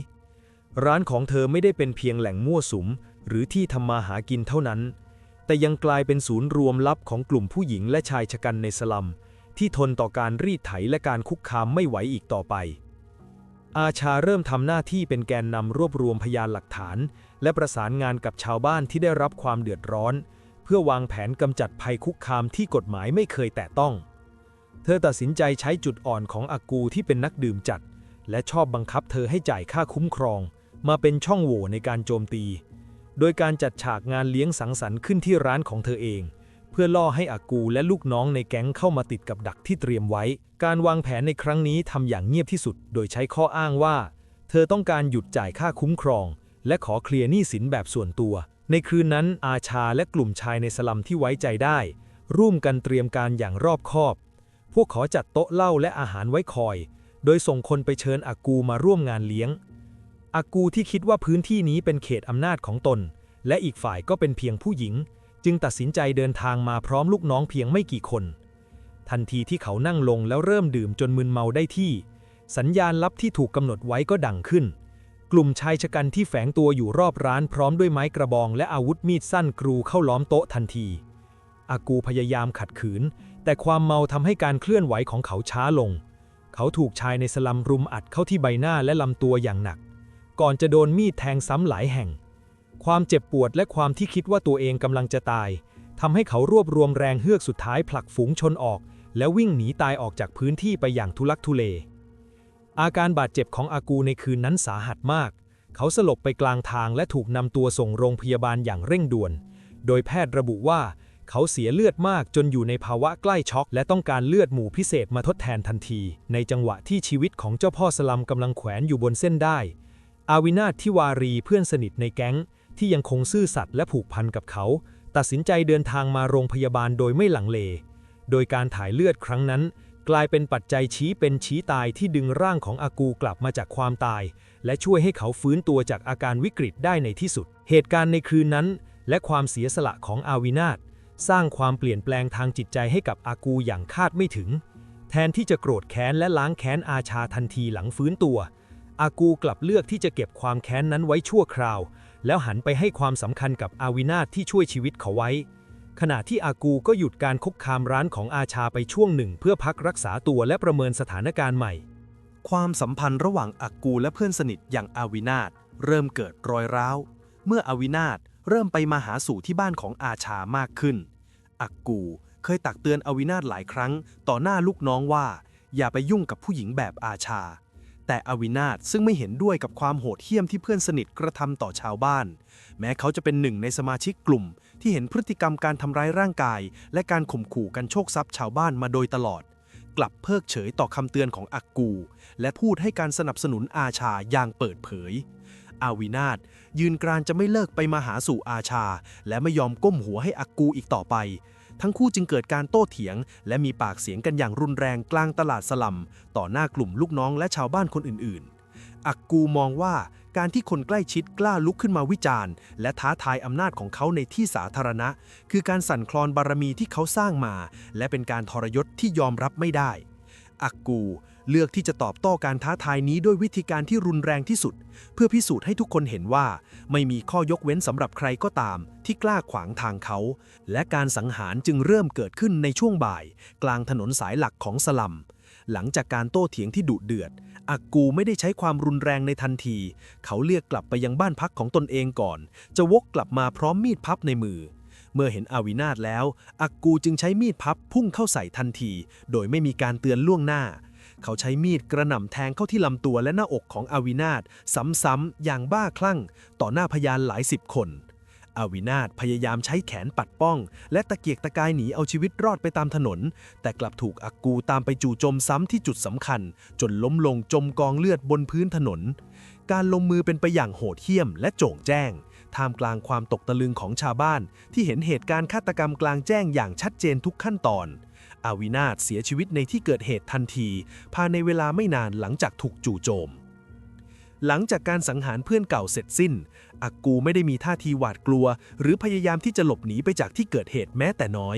ร้านของเธอไม่ได้เป็นเพียงแหล่งมั่วสุมหรือที่ทำมาหากินเท่านั้นแต่ยังกลายเป็นศูนย์รวมลับของกลุ่มผู้หญิงและชายชะกันในสลัมที่ทนต่อการรีดไถและการคุกคามไม่ไหวอีกต่อไปอาชาเริ่มทำหน้าที่เป็นแกนนำรวบรวมพยานหลักฐานและประสานงานกับชาวบ้านที่ได้รับความเดือดร้อนเพื่อ พื่อวางแผนกำจัดภัยคุกคามที่กฎหมายไม่เคยแตะต้องเธอตัดสินใจใช้จุดอ่อนของอากูที่เป็นนักดื่มจัดและชอบบังคับเธอให้จ่ายค่าคุ้มครองมาเป็นช่องโหว่ในการโจมตีโดยการจัดฉากงานเลี้ยงสังสรรค์ขึ้นที่ร้านของเธอเองเพื่อล่อให้อากูและลูกน้องในแก๊งเข้ามาติดกับดักที่เตรียมไว้การวางแผนในครั้งนี้ทำอย่างเงียบที่สุดโดยใช้ข้ออ้างว่าเธอต้องการหยุดจ่ายค่าคุ้มครองและขอเคลียร์หนี้สินแบบส่วนตัวในคืนนั้นอาชาและกลุ่มชายในสลัมที่ไว้ใจได้ร่วมกันเตรียมการอย่างรอบคอบพวกเขาจัดโต๊ะเหล้าและอาหารไว้คอยโดยส่งคนไปเชิญอากูมาร่วมงานเลี้ยงอากูที่คิดว่าพื้นที่นี้เป็นเขตอำนาจของตนและอีกฝ่ายก็เป็นเพียงผู้หญิงจึงตัดสินใจเดินทางมาพร้อมลูกน้องเพียงไม่กี่คนทันทีที่เขานั่งลงแล้วเริ่มดื่มจนมึนเมาได้ที่สัญญาณลับที่ถูกกำหนดไว้ก็ดังขึ้นกลุ่มชายชะกันที่แฝงตัวอยู่รอบร้านพร้อมด้วยไม้กระบองและอาวุธมีดสั้นกรูเข้าล้อมโต๊ะทันทีอากูพยายามขัดขืนแต่ความเมาทำให้การเคลื่อนไหวของเขาช้าลงเขาถูกชายในสลัมรุมอัดเข้าที่ใบหน้าและลำตัวอย่างหนักก่อนจะโดนมีดแทงซ้ำหลายแห่งความเจ็บปวดและความที่คิดว่าตัวเองกำลังจะตายทำให้เขารวบรวมแรงเฮือกสุดท้ายผลักฝูงชนออกแล้ววิ่งหนีตายออกจากพื้นที่ไปอย่างทุลักทุเลอาการบาดเจ็บของอากูในคืนนั้นสาหัสมากเขาสลบไปกลางทางและถูกนำตัวส่งโรงพยาบาลอย่างเร่งด่วนโดยแพทย์ระบุว่าเขาเสียเลือดมากจนอยู่ในภาวะใกล้ช็อกและต้องการเลือดหมู่พิเศษมาทดแทนทันทีในจังหวะที่ชีวิตของเจ้าพ่อสลัมกำลังแขวนอยู่บนเส้นได้อาวินาถทิวารีเพื่อนสนิทในแก๊งที่ยังคงซื่อสัตย์และผูกพันกับเขาตัดสินใจเดินทางมาโรงพยาบาลโดยไม่หลังเลโดยการถ่ายเลือดครั้งนั้นกลายเป็นปัจจัยชี้เป็นชี้ตายที่ดึงร่างของอากูกลับมาจากความตายและช่วยให้เขาฟื้นตัวจากอาการวิกฤตได้ในที่สุดเหตุการณ์ในคืนนั้นและความเสียสละของอาวินาถสร้างความเปลี่ยนแปลงทางจิตใจให้กับอากูอย่างคาดไม่ถึงแทนที่จะโกรธแค้นและล้างแค้นอาชาทันทีหลังฟื้นตัวอากูกลับเลือกที่จะเก็บความแค้นนั้นไว้ชั่วคราวแล้วหันไปให้ความสำคัญกับอาวินาถที่ช่วยชีวิตเขาไว้ขณะที่อากูก็หยุดการคุกคามร้านของอาชาไปช่วงหนึ่งเพื่อพักรักษาตัวและประเมินสถานการณ์ใหม่ความสัมพันธ์ระหว่างอากูและเพื่อนสนิทอย่างอาวินาถเริ่มเกิดรอยร้าวเมื่ออาวินาถเริ่มไปมาหาสู่ที่บ้านของอาชามากขึ้นอากูเคยตักเตือนอาวินาถหลายครั้งต่อหน้าลูกน้องว่าอย่าไปยุ่งกับผู้หญิงแบบอาชาแต่อาวินาถซึ่งไม่เห็นด้วยกับความโหดเหี้ยมที่เพื่อนสนิทกระทำต่อชาวบ้านแม้เขาจะเป็นหนึ่งในสมาชิกกลุ่มที่เห็นพฤติกรรมการทำร้ายร่างกายและการข่มขู่กันโชคทรัพย์ชาวบ้านมาโดยตลอดกลับเพิกเฉยต่อคำเตือนของอากูและพูดให้การสนับสนุนอาชาอย่างเปิดเผยอาวินาถยืนกรานจะไม่เลิกไปมาหาสู่อาชาและไม่ยอมก้มหัวให้อากูอีกต่อไปทั้งคู่จึงเกิดการโต้เถียงและมีปากเสียงกันอย่างรุนแรงกลางตลาดสลัมต่อหน้ากลุ่มลูกน้องและชาวบ้านคนอื่นๆอากูมองว่าการที่คนใกล้ชิดกล้าลุกขึ้นมาวิจารณ์และท้าทายอำนาจของเขาในที่สาธารณะคือการสั่นคลอนบารมีที่เขาสร้างมาและเป็นการทรยศที่ยอมรับไม่ได้อากูเลือกที่จะตอบโต้การท้าทายนี้ด้วยวิธีการที่รุนแรงที่สุดเพื่อพิสูจน์ให้ทุกคนเห็นว่าไม่มีข้อยกเว้นสำหรับใครก็ตามที่กล้าขวางทางเขาและการสังหารจึงเริ่มเกิดขึ้นในช่วงบ่ายกลางถนนสายหลักของสลัมหลังจากการโต้เถียงที่ดุเดือดอากูไม่ได้ใช้ความรุนแรงในทันทีเขาเรียกกลับไปยังบ้านพักของตนเองก่อนจะวกกลับมาพร้อมมีดพับในมือเมื่อเห็นอาวินาถแล้วอากูจึงใช้มีดพับพุ่งเข้าใส่ทันทีโดยไม่มีการเตือนล่วงหน้าเขาใช้มีดกระหน่ำแทงเข้าที่ลำตัวและหน้าอกของอาวินาถซ้ำๆอย่างบ้าคลั่งต่อหน้าพยานหลายสิบคนอาวินาถพยายามใช้แขนปัดป้องและตะเกียกตะกายหนีเอาชีวิตรอดไปตามถนนแต่กลับถูกอากูตามไปจู่โจมซ้ำที่จุดสำคัญจนล้มลงจมกองเลือดบนพื้นถนนการลงมือเป็นไปอย่างโหดเหี้ยมและโจ่งแจ้งท่ามกลางความตกตะลึงของชาวบ้านที่เห็นเหตุการณ์ฆาตกรรมกลางแจ้งอย่างชัดเจนทุกขั้นตอนอาวินาถเสียชีวิตในที่เกิดเหตุทันทีภายในเวลาไม่นานหลังจากถูกจู่โจมหลังจากการสังหารเพื่อนเก่าเสร็จสิ้นอากูไม่ได้มีท่าทีหวาดกลัวหรือพยายามที่จะหลบหนีไปจากที่เกิดเหตุแม้แต่น้อย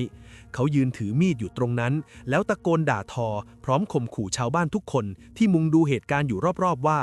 เขายืนถือมีดอยู่ตรงนั้นแล้วตะโกนด่าทอพร้อมข่มขู่ชาวบ้านทุกคนที่มุงดูเหตุการณ์อยู่รอบๆว่า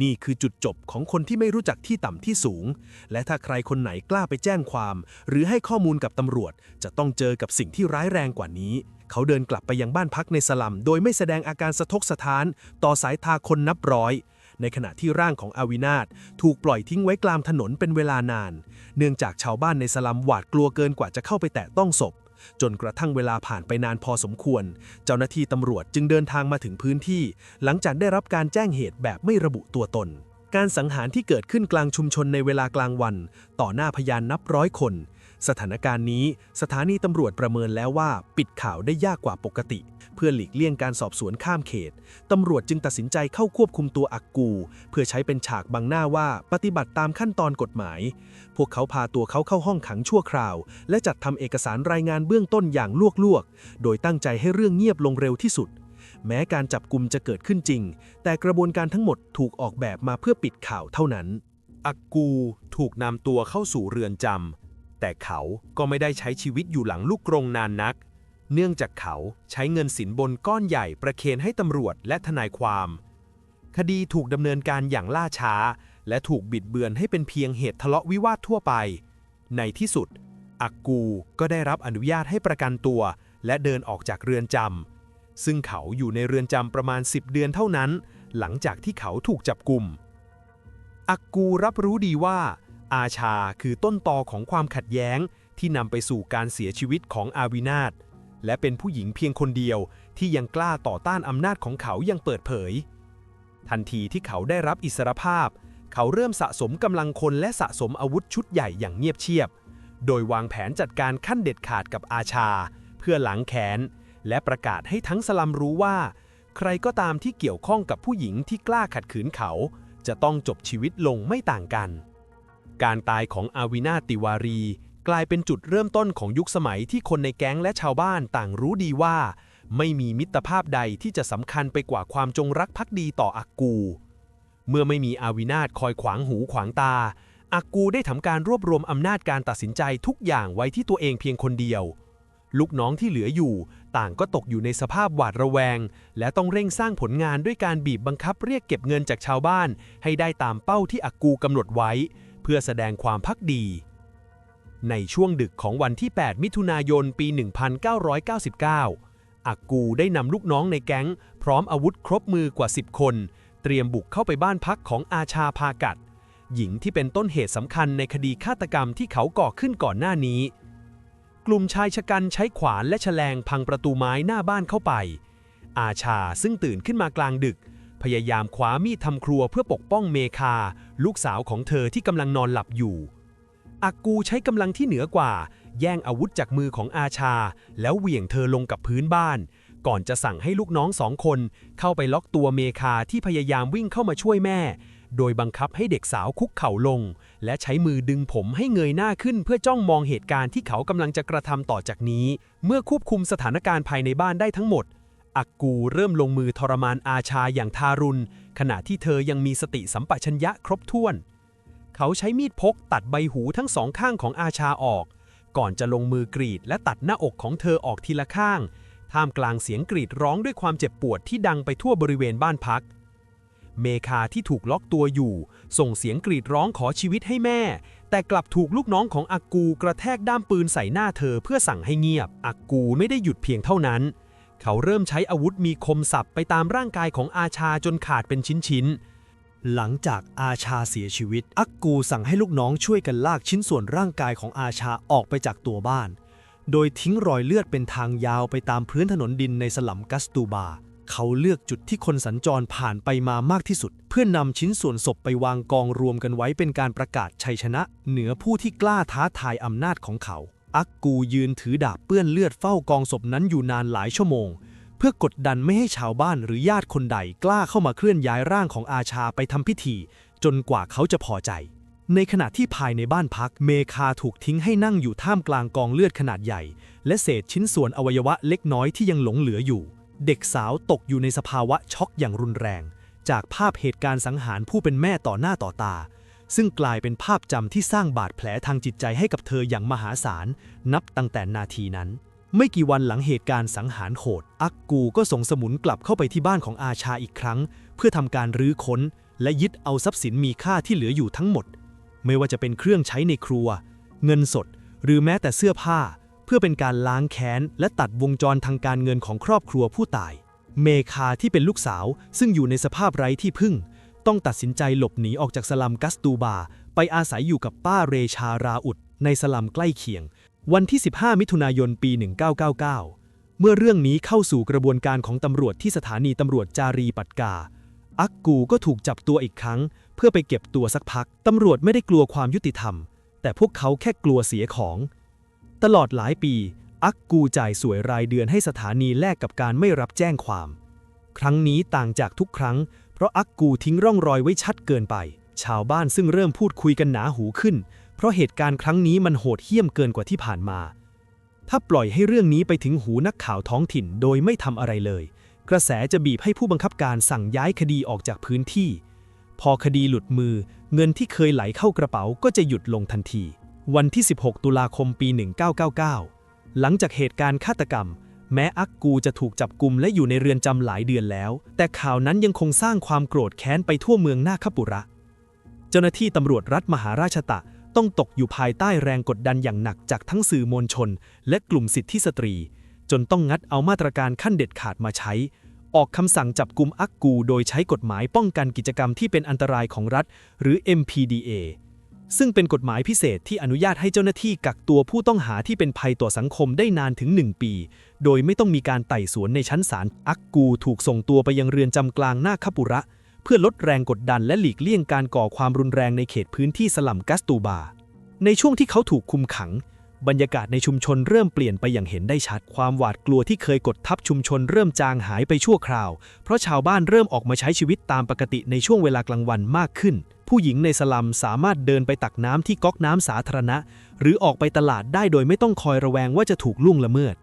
นี่คือจุดจบของคนที่ไม่รู้จักที่ต่ำที่สูงและถ้าใครคนไหนกล้าไปแจ้งความหรือให้ข้อมูลกับตำรวจจะต้องเจอกับสิ่งที่ร้ายแรงกว่านี้เขาเดินกลับไปยังบ้านพักในสลัมโดยไม่แสดงอาการสะทกสะท้านต่อสายตาคนนับร้อย ในขณะที่ร่างของอาวินาศถูกปล่อยทิ้งไว้กลางถนนเป็นเวลานานเนื่องจากชาวบ้านในสลัมหวาดกลัวเกินกว่าจะเข้าไปแตะต้องศพจนกระทั่งเวลาผ่านไปนานพอสมควรเจ้าหน้าที่ตำรวจจึงเดินทางมาถึงพื้นที่หลังจากได้รับการแจ้งเหตุแบบไม่ระบุตัวตนการสังหารที่เกิดขึ้นกลางชุมชนในเวลากลางวันต่อหน้าพยานนับร้อยคนสถานการณ์นี้สถานีตำรวจประเมินแล้วว่าปิดข่าวได้ยากกว่าปกติเพื่อหลีกเลี่ยงการสอบสวนข้ามเขตตำรวจจึงตัดสินใจเข้าควบคุมตัวอักกูเพื่อใช้เป็นฉากบังหน้าว่าปฏิบัติตามขั้นตอนกฎหมายพวกเขาพาตัวเขาเข้าห้องขังชั่วคราวและจัดทำเอกสารรายงานเบื้องต้นอย่างลวกๆโดยตั้งใจให้เรื่องเงียบลงเร็วที่สุดแม้การจับกุมจะเกิดขึ้นจริงแต่กระบวนการทั้งหมดถูกออกแบบมาเพื่อปิดข่าวเท่านั้นอักกูถูกนำตัวเข้าสู่เรือนจำแต่เขาก็ไม่ได้ใช้ชีวิตอยู่หลังลูกกรงนานนักเนื่องจากเขาใช้เงินสินบนก้อนใหญ่ประเคนให้ตำรวจและทนายความคดีถูกดำเนินการอย่างล่าช้าและถูกบิดเบือนให้เป็นเพียงเหตุทะเลาะวิวาททั่วไปในที่สุดอักกูก็ได้รับอนุญาตให้ประกันตัวและเดินออกจากเรือนจำซึ่งเขาอยู่ในเรือนจำประมาณ10 เดือนเท่านั้นหลังจากที่เขาถูกจับกุมอักกูรับรู้ดีว่าอาชาคือต้นตอของความขัดแย้งที่นำไปสู่การเสียชีวิตของอาวินาศและเป็นผู้หญิงเพียงคนเดียวที่ยังกล้าต่อต้านอำนาจของเขาอย่างเปิดเผยทันทีที่เขาได้รับอิสรภาพเขาเริ่มสะสมกำลังคนและสะสมอาวุธชุดใหญ่อย่างเงียบเชียบโดยวางแผนจัดการขั้นเด็ดขาดกับอาชาเพื่อล้างแค้นและประกาศให้ทั้งสลัมรู้ว่าใครก็ตามที่เกี่ยวข้องกับผู้หญิงที่กล้าขัดขืนเขาจะต้องจบชีวิตลงไม่ต่างกันการตายของอาวินาศติวารีกลายเป็นจุดเริ่มต้นของยุคสมัยที่คนในแก๊งและชาวบ้านต่างรู้ดีว่าไม่มีมิตรภาพใดที่จะสำคัญไปกว่าความจงรักภักดีต่ออักกูเมื่อไม่มีอาวินาศคอยขวางหูขวางตาอักกูได้ทำการรวบรวมอำนาจการตัดสินใจทุกอย่างไว้ที่ตัวเองเพียงคนเดียวลูกน้องที่เหลืออยู่ต่างก็ตกอยู่ในสภาพหวาดระแวงและต้องเร่งสร้างผลงานด้วยการบีบบังคับเรียกเก็บเงินจากชาวบ้านให้ได้ตามเป้าที่อักกูกำหนดไว้เพื่อแสดงความภักดีในช่วงดึกของวันที่ 8 มิถุนายน ปี 1999 อักกูได้นำลูกน้องในแก๊งพร้อมอาวุธครบมือกว่า 10 คนเตรียมบุกเข้าไปบ้านพักของอาชาพากัดหญิงที่เป็นต้นเหตุสำคัญในคดีฆาตกรรมที่เขาก่อขึ้นก่อนหน้านี้กลุ่มชายชะกันใช้ขวานและแฉลงพังประตูไม้หน้าบ้านเข้าไปอาชาซึ่งตื่นขึ้นมากลางดึกพยายามคว้ามีดทำครัวเพื่อปกป้องเมคาลูกสาวของเธอที่กำลังนอนหลับอยู่อักกูใช้กำลังที่เหนือกว่าแย่งอาวุธจากมือของอาชาแล้วเหวี่ยงเธอลงกับพื้นบ้านก่อนจะสั่งให้ลูกน้อง2 คนเข้าไปล็อกตัวเมคาที่พยายามวิ่งเข้ามาช่วยแม่โดยบังคับให้เด็กสาวคุกเข่าลงและใช้มือดึงผมให้เงยหน้าขึ้นเพื่อจ้องมองเหตุการณ์ที่เขากำลังจะกระทำต่อจากนี้เมื่อควบคุมสถานการณ์ภายในบ้านได้ทั้งหมดอักกูเริ่มลงมือทรมานอาชาอย่างทารุณขณะที่เธอยังมีสติสัมปชัญญะครบถ้วนเขาใช้มีดพกตัดใบหูทั้ง2 ข้างของอาชาออกก่อนจะลงมือกรีดและตัดหน้าอกของเธอออกทีละข้างท่ามกลางเสียงกรีดร้องด้วยความเจ็บปวดที่ดังไปทั่วบริเวณบ้านพักเมคาที่ถูกล็อกตัวอยู่ส่งเสียงกรีดร้องขอชีวิตให้แม่แต่กลับถูกลูกน้องของอักกูกระแทกด้ามปืนใส่หน้าเธอเพื่อสั่งให้เงียบอักกูไม่ได้หยุดเพียงเท่านั้นเขาเริ่มใช้อาวุธมีคมสับไปตามร่างกายของอาชาจนขาดเป็นชิ้นๆหลังจากอาชาเสียชีวิตอักกูสั่งให้ลูกน้องช่วยกันลากชิ้นส่วนร่างกายของอาชาออกไปจากตัวบ้านโดยทิ้งรอยเลือดเป็นทางยาวไปตามพื้นถนนดินในสลัมกัสตูบาเขาเลือกจุดที่คนสัญจรผ่านไปมามากที่สุดเพื่อนำชิ้นส่วนศพไปวางกองรวมกันไว้เป็นการประกาศชัยชนะเหนือผู้ที่กล้าท้าทายอำนาจของเขาอักกูยืนถือดาบเปื้อนเลือดเฝ้ากองศพนั้นอยู่นานหลายชั่วโมงเพื่อกดดันไม่ให้ชาวบ้านหรือญาติคนใดกล้าเข้ามาเคลื่อนย้ายร่างของอาชาไปทำพิธีจนกว่าเขาจะพอใจในขณะที่ภายในบ้านพักเมคาถูกทิ้งให้นั่งอยู่ท่ามกลางกองเลือดขนาดใหญ่และเศษชิ้นส่วนอวัยวะเล็กน้อยที่ยังหลงเหลืออยู่เด็กสาวตกอยู่ในสภาวะช็อกอย่างรุนแรงจากภาพเหตุการณ์สังหารผู้เป็นแม่ต่อหน้าต่อตาซึ่งกลายเป็นภาพจำที่สร้างบาดแผลทางจิตใจให้กับเธออย่างมหาศาลนับตั้งแต่นาทีนั้นไม่กี่วันหลังเหตุการณ์สังหารโหดอักกูก็ส่งสมุนกลับเข้าไปที่บ้านของอาชาอีกครั้งเพื่อทำการรื้อค้นและยึดเอาทรัพย์สินมีค่าที่เหลืออยู่ทั้งหมดไม่ว่าจะเป็นเครื่องใช้ในครัวเงินสดหรือแม้แต่เสื้อผ้าเพื่อเป็นการล้างแค้นและตัดวงจรทางการเงินของครอบครัวผู้ตายเมคาที่เป็นลูกสาวซึ่งอยู่ในสภาพไร้ที่พึ่ง ต้องตัดสินใจหลบหนีออกจากสลัมกัสตูบาไปอาศัยอยู่กับป้าเรชาราอุดในสลัมใกล้เคียงวันที่ 15 มิถุนายน ปี 1999 เมื่อเรื่องนี้เข้าสู่กระบวนการของตำรวจที่สถานีตำรวจจารีปัตกาอักกูก็ถูกจับตัวอีกครั้งเพื่อไปเก็บตัวสักพักตำรวจไม่ได้กลัวความยุติธรรมแต่พวกเขาแค่กลัวเสียของตลอดหลายปีอักกูจ่ายสวยรายเดือนให้สถานีแลกกับการไม่รับแจ้งความครั้งนี้ต่างจากทุกครั้งเพราะอักกูทิ้งร่องรอยไว้ชัดเกินไปชาวบ้านซึ่งเริ่มพูดคุยกันหนาหูขึ้นเพราะเหตุการณ์ครั้งนี้มันโหดเหี้ยมเกินกว่าที่ผ่านมาถ้าปล่อยให้เรื่องนี้ไปถึงหูนักข่าวท้องถิ่นโดยไม่ทำอะไรเลยกระแสจะบีบให้ผู้บังคับการสั่งย้ายคดีออกจากพื้นที่พอคดีหลุดมือเงินที่เคยไหลเข้ากระเป๋าก็จะหยุดลงทันทีวันที่ 16 ตุลาคม ปี 1999 หลังจากเหตุการณ์ฆาตกรรมแม้อักกูจะถูกจับกุมและอยู่ในเรือนจำหลายเดือนแล้วแต่ข่าวนั้นยังคงสร้างความโกรธแค้นไปทั่วเมืองนาคปุระเจ้าหน้าที่ตำรวจรัฐมหาราชตะต้องตกอยู่ภายใต้แรงกดดันอย่างหนักจากทั้งสื่อมวลชนและกลุ่มสิทธิสตรีจนต้องงัดเอามาตรการขั้นเด็ดขาดมาใช้ออกคำสั่งจับกุมอักกูโดยใช้กฎหมายป้องกันกิจกรรมที่เป็นอันตรายของรัฐหรือ MPDA ซึ่งเป็นกฎหมายพิเศษที่อนุญาตให้เจ้าหน้าที่กักตัวผู้ต้องหาที่เป็นภัยต่อสังคมได้นานถึง 1 ปีโดยไม่ต้องมีการไต่สวนในชั้นศาลอักกูถูกส่งตัวไปยังเรือนจำกลางนาคปุระเพื่อลดแรงกดดันและหลีกเลี่ยงการก่อความรุนแรงในเขตพื้นที่สลัมกัสตูบาในช่วงที่เขาถูกคุมขังบรรยากาศในชุมชนเริ่มเปลี่ยนไปอย่างเห็นได้ชัดความหวาดกลัวที่เคยกดทับชุมชนเริ่มจางหายไปชั่วคราวเพราะชาวบ้านเริ่มออกมาใช้ชีวิตตามปกติในช่วงเวลากลางวันมากขึ้นผู้หญิงในสลัมสามารถเดินไปตักน้ำที่ก๊อกน้ำสาธารณะหรือออกไปตลาดได้โดยไม่ต้องคอยระแวงว่าจะถูกล่วงละเมิด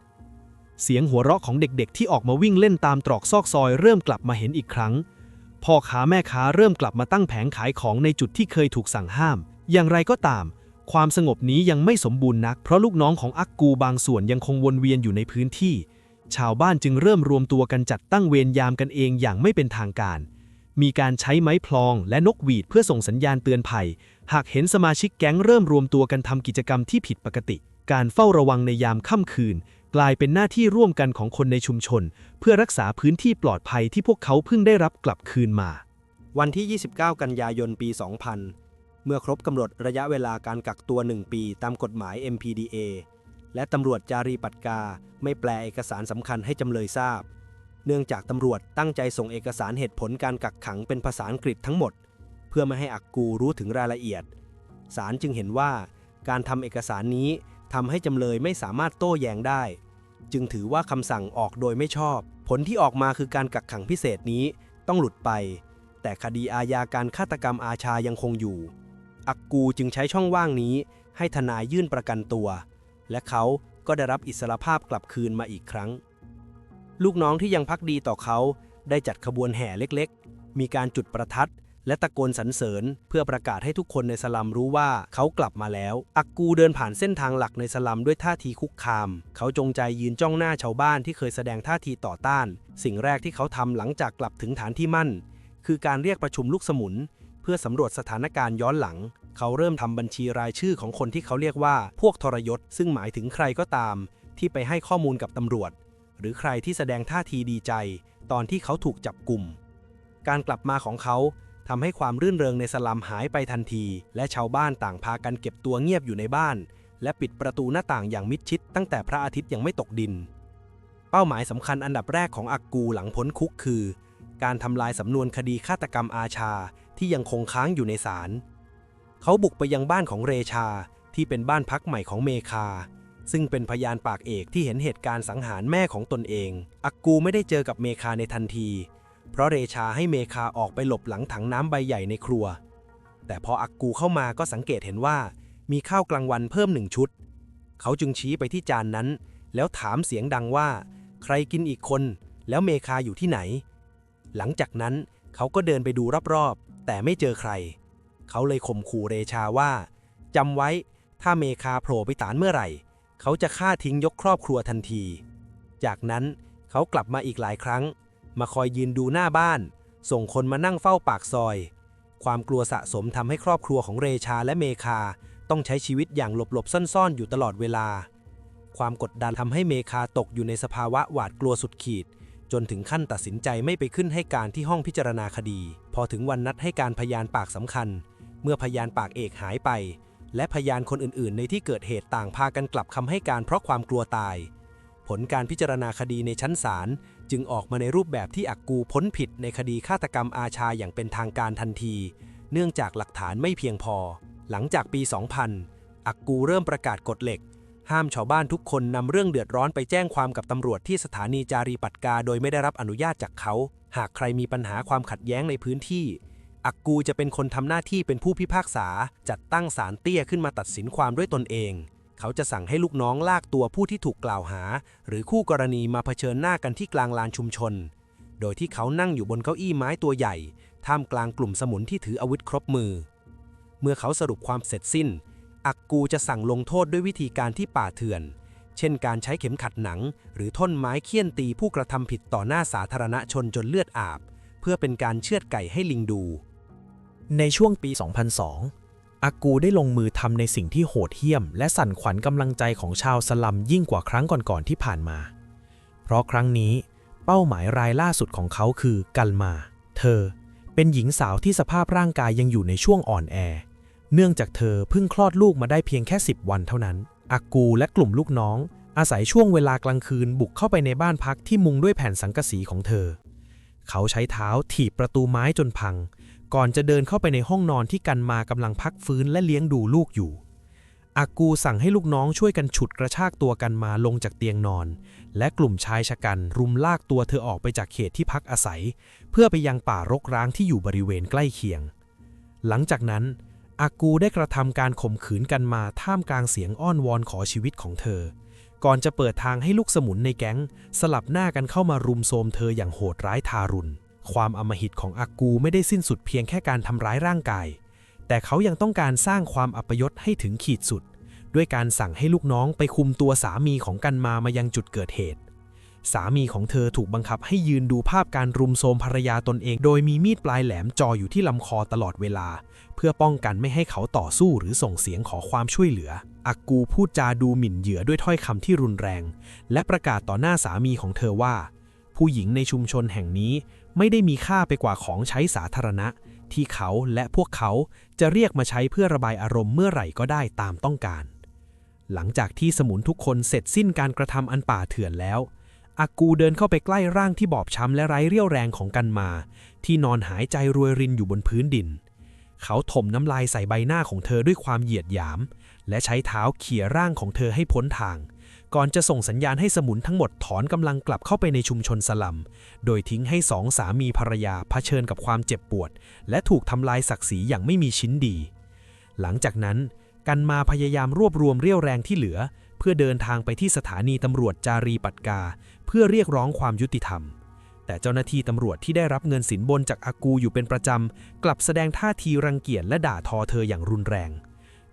เสียงหัวเราะของเด็กๆที่ออกมาวิ่งเล่นตามตรอกซอกซอยเริ่มกลับมาเห็นอีกครั้งพ่อค้าแม่ค้าเริ่มกลับมาตั้งแผงขายของในจุดที่เคยถูกสั่งห้ามอย่างไรก็ตามความสงบนี้ยังไม่สมบูรณ์นักเพราะลูกน้องของอักกูบางส่วนยังคงวนเวียนอยู่ในพื้นที่ชาวบ้านจึงเริ่มรวมตัวกันจัดตั้งเวรยามกันเองอย่างไม่เป็นทางการมีการใช้ไม้พลองและนกหวีดเพื่อส่งสัญญาณเตือนภัยหากเห็นสมาชิกแก๊งเริ่มรวมตัวกันทำกิจกรรมที่ผิดปกติการเฝ้าระวังในยามค่ำคืนกลายเป็นหน้าที่ร่วมกันของคนในชุมชนเพื่อรักษาพื้นที่ปลอดภัยที่พวกเขาเพิ่งได้รับกลับคืนมาวันที่ 29 กันยายน ปี 2000 เมื่อครบกำหนดระยะเวลาการกักตัว 1 ปีตามกฎหมาย MPDA และตำรวจจารีปัตกาไม่แปลเอกสารสำคัญให้จำเลยทราบเนื่องจากตำรวจตั้งใจส่งเอกสารเหตุผลการกักขังเป็นภาษาอังกฤษทั้งหมดเพื่อไม่ให้อักกูรู้ถึงรายละเอียดศาลจึงเห็นว่าการทำเอกสารนี้ทำให้จำเลยไม่สามารถโต้แย้งได้จึงถือว่าคำสั่งออกโดยไม่ชอบผลที่ออกมาคือการกักขังพิเศษนี้ต้องหลุดไปแต่คดีอาญาการฆาตกรรมอาชายังคงอยู่อักกูจึงใช้ช่องว่างนี้ให้ทนายยื่นประกันตัวและเขาก็ได้รับอิสรภาพกลับคืนมาอีกครั้งลูกน้องที่ยังภักดีต่อเขาได้จัดขบวนแห่เล็กๆมีการจุดประทัดและตะโกนสรรเสริญเพื่อประกาศให้ทุกคนในสลัมรู้ว่าเขากลับมาแล้วอักกูเดินผ่านเส้นทางหลักในสลัมด้วยท่าทีคุกคามเขาจงใจยืนจ้องหน้าชาวบ้านที่เคยแสดงท่าทีต่อต้านสิ่งแรกที่เขาทำหลังจากกลับถึงฐานที่มั่นคือการเรียกประชุมลูกสมุนเพื่อสำรวจสถานการณ์ย้อนหลังเขาเริ่มทำบัญชีรายชื่อของคนที่เขาเรียกว่าพวกทรยศซึ่งหมายถึงใครก็ตามที่ไปให้ข้อมูลกับตำรวจหรือใครที่แสดงท่าทีดีใจตอนที่เขาถูกจับกุมการกลับมาของเขาทำให้ความรื่นเริงในสลัมหายไปทันทีและชาวบ้านต่างพากันเก็บตัวเงียบอยู่ในบ้านและปิดประตูหน้าต่างอย่างมิดชิดตั้งแต่พระอาทิตย์ยังไม่ตกดินเป้าหมายสำคัญอันดับแรกของอักกูหลังพ้นคุกคือการทำลายสำนวนคดีฆาตกรรมอาชาที่ยังคงค้างอยู่ในศาลเขาบุกไปยังบ้านของเรชาที่เป็นบ้านพักใหม่ของเมคาซึ่งเป็นพยานปากเอกที่เห็นเหตุการณ์สังหารแม่ของตนเองอักกูไม่ได้เจอกับเมคาในทันทีเพราะเรชาให้เมคาออกไปหลบหลังถังน้ำใบใหญ่ในครัวแต่พออักกูเข้ามาก็สังเกตเห็นว่ามีข้าวกลางวันเพิ่ม1 ชุดเขาจึงชี้ไปที่จานนั้นแล้วถามเสียงดังว่าใครกินอีกคนแล้วเมคาอยู่ที่ไหนหลังจากนั้นเขาก็เดินไปดูรอบๆแต่ไม่เจอใครเขาเลยข่มขู่เรชาว่าจำไว้ถ้าเมคาโผล่ไปศาลเมื่อไหร่เขาจะฆ่าทิ้งยกครอบครัวทันทีจากนั้นเขากลับมาอีกหลายครั้งมาคอยยืนดูหน้าบ้านส่งคนมานั่งเฝ้าปากซอยความกลัวสะสมทำให้ครอบครัวของเรชาและเมคาต้องใช้ชีวิตอย่างหลบๆซ่อนๆอยู่ตลอดเวลาความกดดันทำให้เมคาตกอยู่ในสภาวะหวาดกลัวสุดขีด จนถึงขั้นตัดสินใจไม่ไปขึ้นให้การที่ห้องพิจารณาคดี พอถึงวันนัดให้การพยานปากสำคัญเมื่อพยานปากเอกหายไปและพยานคนอื่นๆในที่เกิดเหตุต่างพากันกลับคำให้การเพราะความกลัวตายผลการพิจารณาคดีในชั้นศาลจึงออกมาในรูปแบบที่อักกูพ้นผิดในคดีฆาตกรรมอาชาอย่างเป็นทางการทันทีเนื่องจากหลักฐานไม่เพียงพอหลังจากปี 2000 อักกูเริ่มประกาศกฎเหล็กห้ามชาวบ้านทุกคนนำเรื่องเดือดร้อนไปแจ้งความกับตำรวจที่สถานีจารีปัตกาโดยไม่ได้รับอนุญาตจากเขาหากใครมีปัญหาความขัดแย้งในพื้นที่อักกูจะเป็นคนทำหน้าที่เป็นผู้พิพากษาจัดตั้งศาลเตี้ยขึ้นมาตัดสินความด้วยตนเองเขาจะสั่งให้ลูกน้องลากตัวผู้ที่ถูกกล่าวหาหรือคู่กรณีมาเผชิญหน้ากันที่กลางลานชุมชนโดยที่เขานั่งอยู่บนเก้าอี้ไม้ตัวใหญ่ท่ามกลางกลุ่มสมุนที่ถืออาวุธครบมือเมื่อเขาสรุปความเสร็จสิ้นอักกูจะสั่งลงโทษด้วยวิธีการที่ป่าเถื่อนเช่นการใช้เข็มขัดหนังหรือท่อนไม้เฆี่ยนตีผู้กระทำผิดต่อหน้าสาธารณชนจนเลือดอาบเพื่อเป็นการเชือดไก่ให้ลิงดูในช่วงปี 2002 อากูได้ลงมือทำในสิ่งที่โหดเหี้ยมและสั่นขวัญกำลังใจของชาวสลัมยิ่งกว่าครั้งก่อนๆที่ผ่านมาเพราะครั้งนี้เป้าหมายรายล่าสุดของเขาคือกัลมาเธอเป็นหญิงสาวที่สภาพร่างกายยังอยู่ในช่วงอ่อนแอเนื่องจากเธอเพิ่งคลอดลูกมาได้เพียงแค่10 วันเท่านั้นอากูและกลุ่มลูกน้องอาศัยช่วงเวลากลางคืนบุกเข้าไปในบ้านพักที่มุงด้วยแผ่นสังกะสีของเธอเขาใช้เท้าถีบประตูไม้จนพังก่อนจะเดินเข้าไปในห้องนอนที่กันมากำลังพักฟื้นและเลี้ยงดูลูกอยู่อากูสั่งให้ลูกน้องช่วยกันฉุดกระชากตัวกันมาลงจากเตียงนอนและกลุ่มชายชะกันรุมลากตัวเธอออกไปจากเขตที่พักอาศัยเพื่อไปยังป่ารกร้างที่อยู่บริเวณใกล้เคียงหลังจากนั้นอากูได้กระทำการข่มขืนกันมาท่ามกลางเสียงอ้อนวอนขอชีวิตของเธอก่อนจะเปิดทางให้ลูกสมุนในแก๊งสลับหน้ากันเข้ามารุมโทรมเธออย่างโหดร้ายทารุณความอำมหิตของอากูไม่ได้สิ้นสุดเพียงแค่การทำร้ายร่างกายแต่เขายังต้องการสร้างความอัปยศให้ถึงขีดสุดด้วยการสั่งให้ลูกน้องไปคุมตัวสามีของกันมายังจุดเกิดเหตุสามีของเธอถูกบังคับให้ยืนดูภาพการรุมโทรมภรรยาตนเองโดยมีมีดปลายแหลมจ่ออยู่ที่ลำคอตลอดเวลาเพื่อป้องกันไม่ให้เขาต่อสู้หรือส่งเสียงขอความช่วยเหลืออากูพูดจาดูหมิ่นเหยื่อด้วยถ้อยคำที่รุนแรงและประกาศต่อหน้าสามีของเธอว่าผู้หญิงในชุมชนแห่งนี้ไม่ได้มีค่าไปกว่าของใช้สาธารณะที่เขาและพวกเขาจะเรียกมาใช้เพื่อระบายอารมณ์เมื่อไหร่ก็ได้ตามต้องการหลังจากที่สมุนทุกคนเสร็จสิ้นการกระทำอันป่าเถื่อนแล้วอากูเดินเข้าไปใกล้ร่างที่บอบช้ำและไร้เรี่ยวแรงของกันมาที่นอนหายใจรวยรินอยู่บนพื้นดินเขาถมน้ำลายใส่ใบหน้าของเธอด้วยความเหยียดหยามและใช้เท้าเขี่ยร่างของเธอให้พ้นทางก่อนจะส่งสัญญาณให้สมุนทั้งหมดถอนกำลังกลับเข้าไปในชุมชนสลัมโดยทิ้งให้สองสามีภรรยาเผชิญกับความเจ็บปวดและถูกทำลายศักดิ์ศรีอย่างไม่มีชิ้นดีหลังจากนั้นกันมาพยายามรวบรวมเรี่ยวแรงที่เหลือเพื่อเดินทางไปที่สถานีตำรวจจารีปัตกาเพื่อเรียกร้องความยุติธรรมแต่เจ้าหน้าที่ตำรวจที่ได้รับเงินสินบนจากอากูอยู่เป็นประจำกลับแสดงท่าทีรังเกียจและด่าทอเธออย่างรุนแรง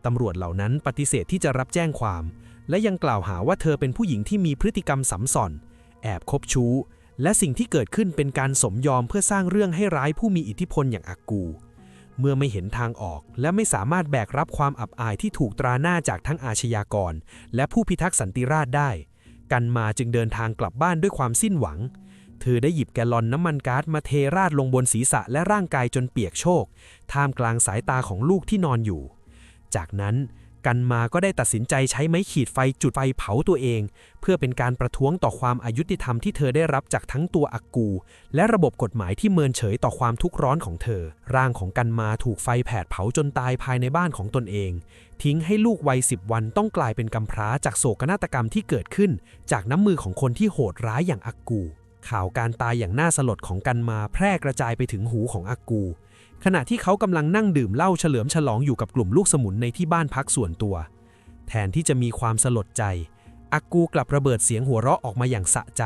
ตำรวจเหล่านั้นปฏิเสธที่จะรับแจ้งความและยังกล่าวหาว่าเธอเป็นผู้หญิงที่มีพฤติกรรมสำส่อนแอบคบชู้และสิ่งที่เกิดขึ้นเป็นการสมยอมเพื่อสร้างเรื่องให้ร้ายผู้มีอิทธิพลอย่างอากูเมื่อไม่เห็นทางออกและไม่สามารถแบกรับความอับอายที่ถูกตราหน้าจากทั้งอาชญากรและผู้พิทักษ์สันติราษฎร์ได้กันมาจึงเดินทางกลับบ้านด้วยความสิ้นหวังเธอได้หยิบแกลลอนน้ำมันก๊าซมาเทราดลงบนศีรษะและร่างกายจนเปียกโชกท่ามกลางสายตาของลูกที่นอนอยู่จากนั้นกันมาก็ได้ตัดสินใจใช้ไม้ขีดไฟจุดไฟเผาตัวเองเพื่อเป็นการประท้วงต่อความอายุติธรรมที่เธอได้รับจากทั้งตัวอากูและระบบกฎหมายที่เมินเฉยต่อความทุกข์ร้อนของเธอร่างของกันมาถูกไฟแผดเผาจนตายภายในบ้านของตนเองทิ้งให้ลูกวัย10 วันต้องกลายเป็นกำพร้าจากโศกนาฏกรรมที่เกิดขึ้นจากน้ำมือของคนที่โหดร้ายอย่างอากูข่าวการตายอย่างน่าสลดของกันมาแพร่กระจายไปถึงหูของอากูขณะที่เขากำลังนั่งดื่มเหล้าเฉลิมฉลองอยู่กับกลุ่มลูกสมุนในที่บ้านพักส่วนตัวแทนที่จะมีความสลดใจอากูกลับระเบิดเสียงหัวเราะออกมาอย่างสะใจ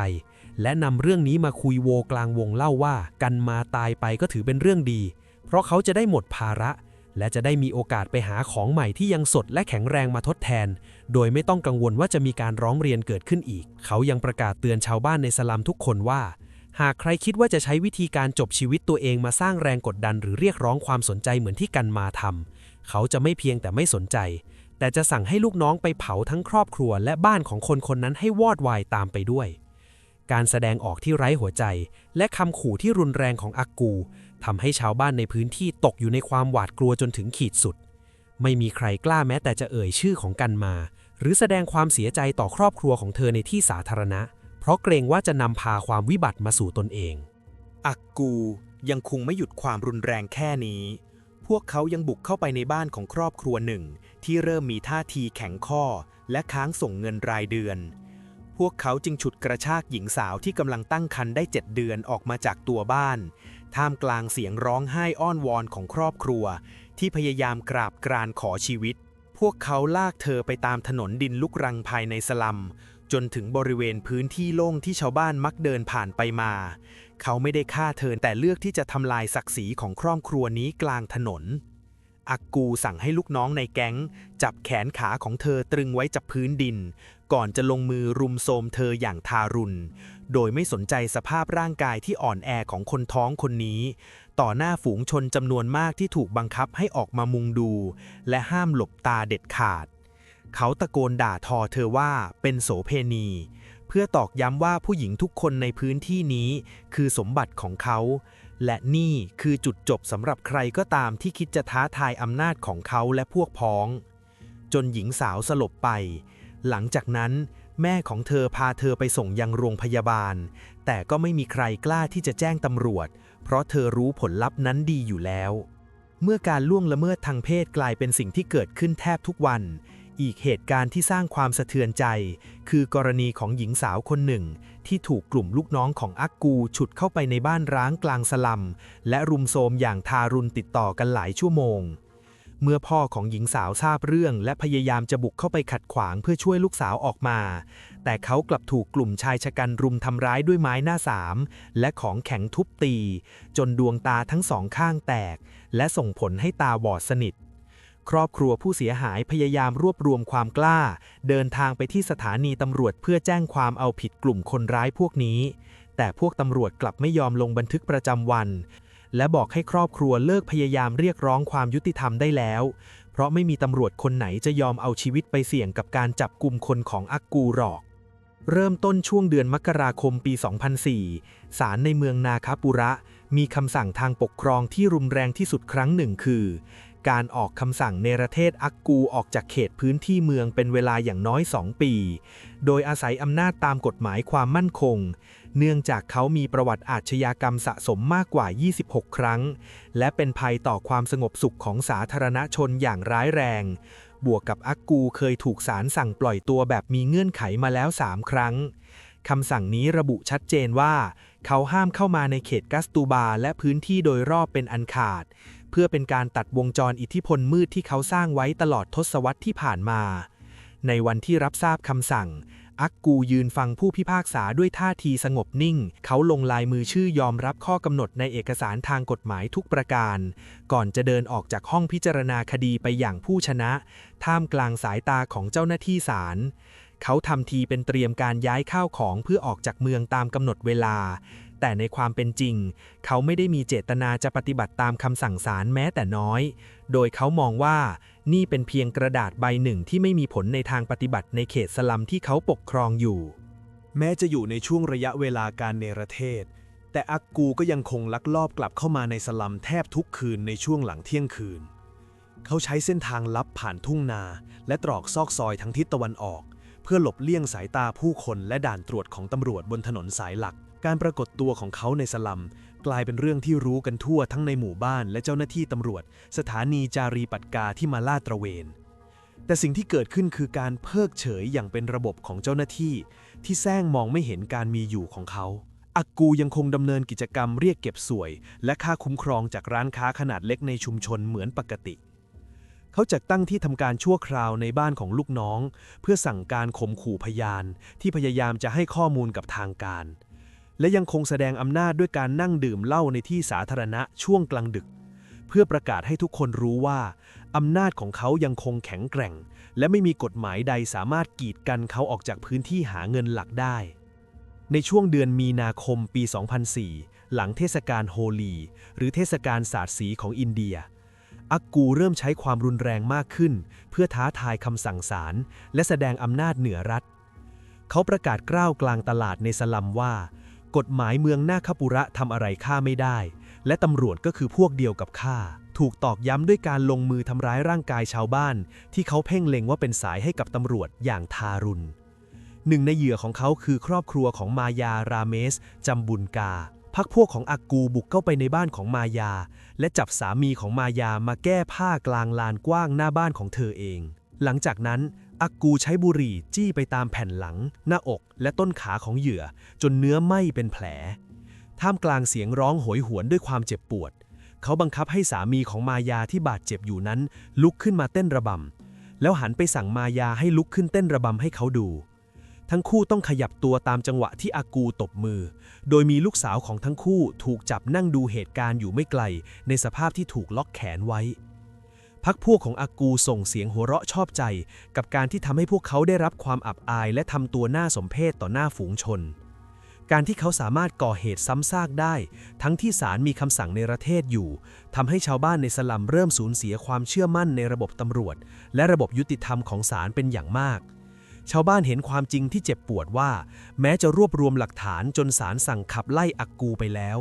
และนำเรื่องนี้มาคุยโวกลางวงเล่าว่ากันมาตายไปก็ถือเป็นเรื่องดีเพราะเขาจะได้หมดภาระและจะได้มีโอกาสไปหาของใหม่ที่ยังสดและแข็งแรงมาทดแทนโดยไม่ต้องกังวลว่าจะมีการร้องเรียนเกิดขึ้นอีกเขายังประกาศเตือนชาวบ้านในสลัมทุกคนว่าหากใครคิดว่าจะใช้วิธีการจบชีวิตตัวเองมาสร้างแรงกดดันหรือเรียกร้องความสนใจเหมือนที่กันมาทำเขาจะไม่เพียงแต่ไม่สนใจแต่จะสั่งให้ลูกน้องไปเผาทั้งครอบครัวและบ้านของคนคนนั้นให้วอดวายตามไปด้วย การแสดงออกที่ไร้หัวใจและคำขู่ที่รุนแรงของอักกูทำให้ชาวบ้านในพื้นที่ตกอยู่ในความหวาดกลัวจนถึงขีดสุดไม่มีใครกล้าแม้แต่จะเอ่ยชื่อของกันมาหรือแสดงความเสียใจต่อครอบครัวของเธอในที่สาธารณะเพราะเกรงว่าจะนำพาความวิบัติมาสู่ตนเองอักกูยังคงไม่หยุดความรุนแรงแค่นี้พวกเขายังบุกเข้าไปในบ้านของครอบครัวหนึ่งที่เริ่มมีท่าทีแข็งข้อและค้างส่งเงินรายเดือนพวกเขาจึงฉุดกระชากหญิงสาวที่กำลังตั้งครรภ์ได้7 เดือนออกมาจากตัวบ้านท่ามกลางเสียงร้องไห้อ้อนวอนของครอบครัวที่พยายามกราบกรานขอชีวิตพวกเขาลากเธอไปตามถนนดินลุกรังภายในสลัมจนถึงบริเวณพื้นที่โล่งที่ชาวบ้านมักเดินผ่านไปมาเขาไม่ได้ฆ่าเธอแต่เลือกที่จะทำลายศักดิ์ศรีของครอบครัวนี้กลางถนนอักกูสั่งให้ลูกน้องในแก๊งจับแขนขาของเธอตรึงไว้จับพื้นดินก่อนจะลงมือรุมโทรมเธออย่างทารุณโดยไม่สนใจสภาพร่างกายที่อ่อนแอของคนท้องคนนี้ต่อหน้าฝูงชนจำนวนมากที่ถูกบังคับให้ออกมามุงดูและห้ามหลบตาเด็ดขาดเขาตะโกนด่าทอเธอว่าเป็นโสเภณีเพื่อตอกย้ำว่าผู้หญิงทุกคนในพื้นที่นี้คือสมบัติของเขาและนี่คือจุดจบสำหรับใครก็ตามที่คิดจะท้าทายอำนาจของเขาและพวกพ้องจนหญิงสาวสลบไปหลังจากนั้นแม่ของเธอพาเธอไปส่งยังโรงพยาบาลแต่ก็ไม่มีใครกล้าที่จะแจ้งตำรวจเพราะเธอรู้ผลลัพธ์นั้นดีอยู่แล้วเมื่อการล่วงละเมิดทางเพศกลายเป็นสิ่งที่เกิดขึ้นแทบทุกวันอีกเหตุการณ์ที่สร้างความสะเทือนใจคือกรณีของหญิงสาวคนหนึ่งที่ถูกกลุ่มลูกน้องของอักกูฉุดเข้าไปในบ้านร้างกลางสลัมและรุมโทรมอย่างทารุณติดต่อกันหลายชั่วโมงเมื่อพ่อของหญิงสาวทราบเรื่องและพยายามจะบุกเข้าไปขัดขวางเพื่อช่วยลูกสาวออกมาแต่เขากลับถูกกลุ่มชายชะกันรุมทำร้ายด้วยไม้หน้าสามและของแข็งทุบตีจนดวงตาทั้งสองข้างแตกและส่งผลให้ตาบอดสนิทครอบครัวผู้เสียหายพยายามรวบรวมความกล้าเดินทางไปที่สถานีตำรวจเพื่อแจ้งความเอาผิดกลุ่มคนร้ายพวกนี้แต่พวกตำรวจกลับไม่ยอมลงบันทึกประจำวันและบอกให้ครอบครัวเลิกพยายามเรียกร้องความยุติธรรมได้แล้วเพราะไม่มีตำรวจคนไหนจะยอมเอาชีวิตไปเสี่ยงกับการจับกุมคนของอักกูหรอกเริ่มต้นช่วงเดือนมกราคมปี 2004 ศาลในเมืองนาคาปุระมีคำสั่งทางปกครองที่รุนแรงที่สุดครั้งหนึ่งคือการออกคำสั่งเนรเทศอักกูออกจากเขตพื้นที่เมืองเป็นเวลาอย่างน้อย2 ปีโดยอาศัยอำนาจตามกฎหมายความมั่นคงเนื่องจากเขามีประวัติอาชญากรรมสะสมมากกว่า26 ครั้งและเป็นภัยต่อความสงบสุขของสาธารณชนอย่างร้ายแรงบวกกับอักกูเคยถูกศาลสั่งปล่อยตัวแบบมีเงื่อนไขมาแล้ว3 ครั้งคำสั่งนี้ระบุชัดเจนว่าเขาห้ามเข้ามาในเขตกัสตูบาและพื้นที่โดยรอบเป็นอันขาดเพื่อเป็นการตัดวงจรอิทธิพลมืดที่เขาสร้างไว้ตลอดทศวรรษที่ผ่านมาในวันที่รับทราบคำสั่งอักกูยืนฟังผู้พิพากษาด้วยท่าทีสงบนิ่งเขาลงลายมือชื่อยอมรับข้อกำหนดในเอกสารทางกฎหมายทุกประการก่อนจะเดินออกจากห้องพิจารณาคดีไปอย่างผู้ชนะท่ามกลางสายตาของเจ้าหน้าที่ศาลเขาทำทีเป็นเตรียมการย้ายข้าวของเพื่อออกจากเมืองตามกำหนดเวลาแต่ในความเป็นจริงเขาไม่ได้มีเจตนาจะปฏิบัติตามคำสั่งศาลแม้แต่น้อยโดยเขามองว่านี่เป็นเพียงกระดาษใบหนึ่งที่ไม่มีผลในทางปฏิบัติในเขตสลัมที่เขาปกครองอยู่แม้จะอยู่ในช่วงระยะเวลาการเนรเทศแต่อักกูก็ยังคงลักลอบกลับเข้ามาในสลัมแทบทุกคืนในช่วงหลังเที่ยงคืนเขาใช้เส้นทางลับผ่านทุ่งนาและตรอกซอกซอยทั้งทิศตะวันออกเพื่อหลบเลี่ยงสายตาผู้คนและด่านตรวจของตำรวจบนถนนสายหลักการปรากฏตัวของเขาในสลัมกลายเป็นเรื่องที่รู้กันทั่วทั้งในหมู่บ้านและเจ้าหน้าที่ตำรวจสถานีจารีปัตกาที่มาลาดตระเวนแต่สิ่งที่เกิดขึ้นคือการเพิกเฉยอย่างเป็นระบบของเจ้าหน้าที่ที่แซงมองไม่เห็นการมีอยู่ของเขาอักกูยังคงดำเนินกิจกรรมเรียกเก็บสวยและค่าคุ้มครองจากร้านค้าขนาดเล็กในชุมชนเหมือนปกติเขาจัดตั้งที่ทำการชั่วคราวในบ้านของลูกน้องเพื่อสั่งการข่มขู่พยานที่พยายามจะให้ข้อมูลกับทางการและยังคงแสดงอำนาจด้วยการนั่งดื่มเหล้าในที่สาธารณะช่วงกลางดึกเพื่อประกาศให้ทุกคนรู้ว่าอำนาจของเขายังคงแข็งแกร่งและไม่มีกฎหมายใดสามารถกีดกันเขาออกจากพื้นที่หาเงินหลักได้ในช่วงเดือนมีนาคมปี 2004 หลังเทศกาลโฮลีหรือเทศกาลสาดสีของอินเดียอักกูเริ่มใช้ความรุนแรงมากขึ้นเพื่อท้าทายคำสั่งศาลและแสดงอำนาจเหนือรัฐ เขาประกาศกล้าวกลางตลาดในสลัมว่า กฎหมายเมืองนาคปุระทำอะไรข้าไม่ได้ และตำรวจก็คือพวกเดียวกับข้าถูกตอกย้ำด้วยการลงมือทำร้ายร่างกายชาวบ้านที่เขาเพ่งเล็งว่าเป็นสายให้กับตำรวจอย่างทารุณหนึ่งในเหยื่อของเขาคือครอบครัวของมายาราเมสจำบุญกาพรรคพวกของอากูบุกเข้าไปในบ้านของมายาและจับสามีของมายามาแก้ผ้ากลางลานกว้างหน้าบ้านของเธอเองหลังจากนั้นอากูใช้บุหรี่จี้ไปตามแผ่นหลังหน้าอกและต้นขาของเหยื่อจนเนื้อไหม้เป็นแผลท่ามกลางเสียงร้องโหยหวนด้วยความเจ็บปวดเขาบังคับให้สามีของมายาที่บาดเจ็บอยู่นั้นลุกขึ้นมาเต้นระบำแล้วหันไปสั่งมายาให้ลุกขึ้นเต้นระบำให้เขาดูทั้งคู่ต้องขยับตัวตามจังหวะที่อากูตบมือโดยมีลูกสาวของทั้งคู่ถูกจับนั่งดูเหตุการณ์อยู่ไม่ไกลในสภาพที่ถูกล็อกแขนไว้พรรคพวกของอากูส่งเสียงหัวเราะชอบใจกับการที่ทำให้พวกเขาได้รับความอับอายและทำตัวน่าสมเพชต่อหน้าฝูงชนการที่เขาสามารถก่อเหตุซ้ำซากได้ทั้งที่ศาลมีคำสั่งในประเทศอยู่ทำให้ชาวบ้านในสลัมเริ่มสูญเสียความเชื่อมั่นในระบบตำรวจและระบบยุติธรรมของศาลเป็นอย่างมากชาวบ้านเห็นความจริงที่เจ็บปวดว่าแม้จะรวบรวมหลักฐานจนศาลสั่งขับไล่อากูไปแล้ว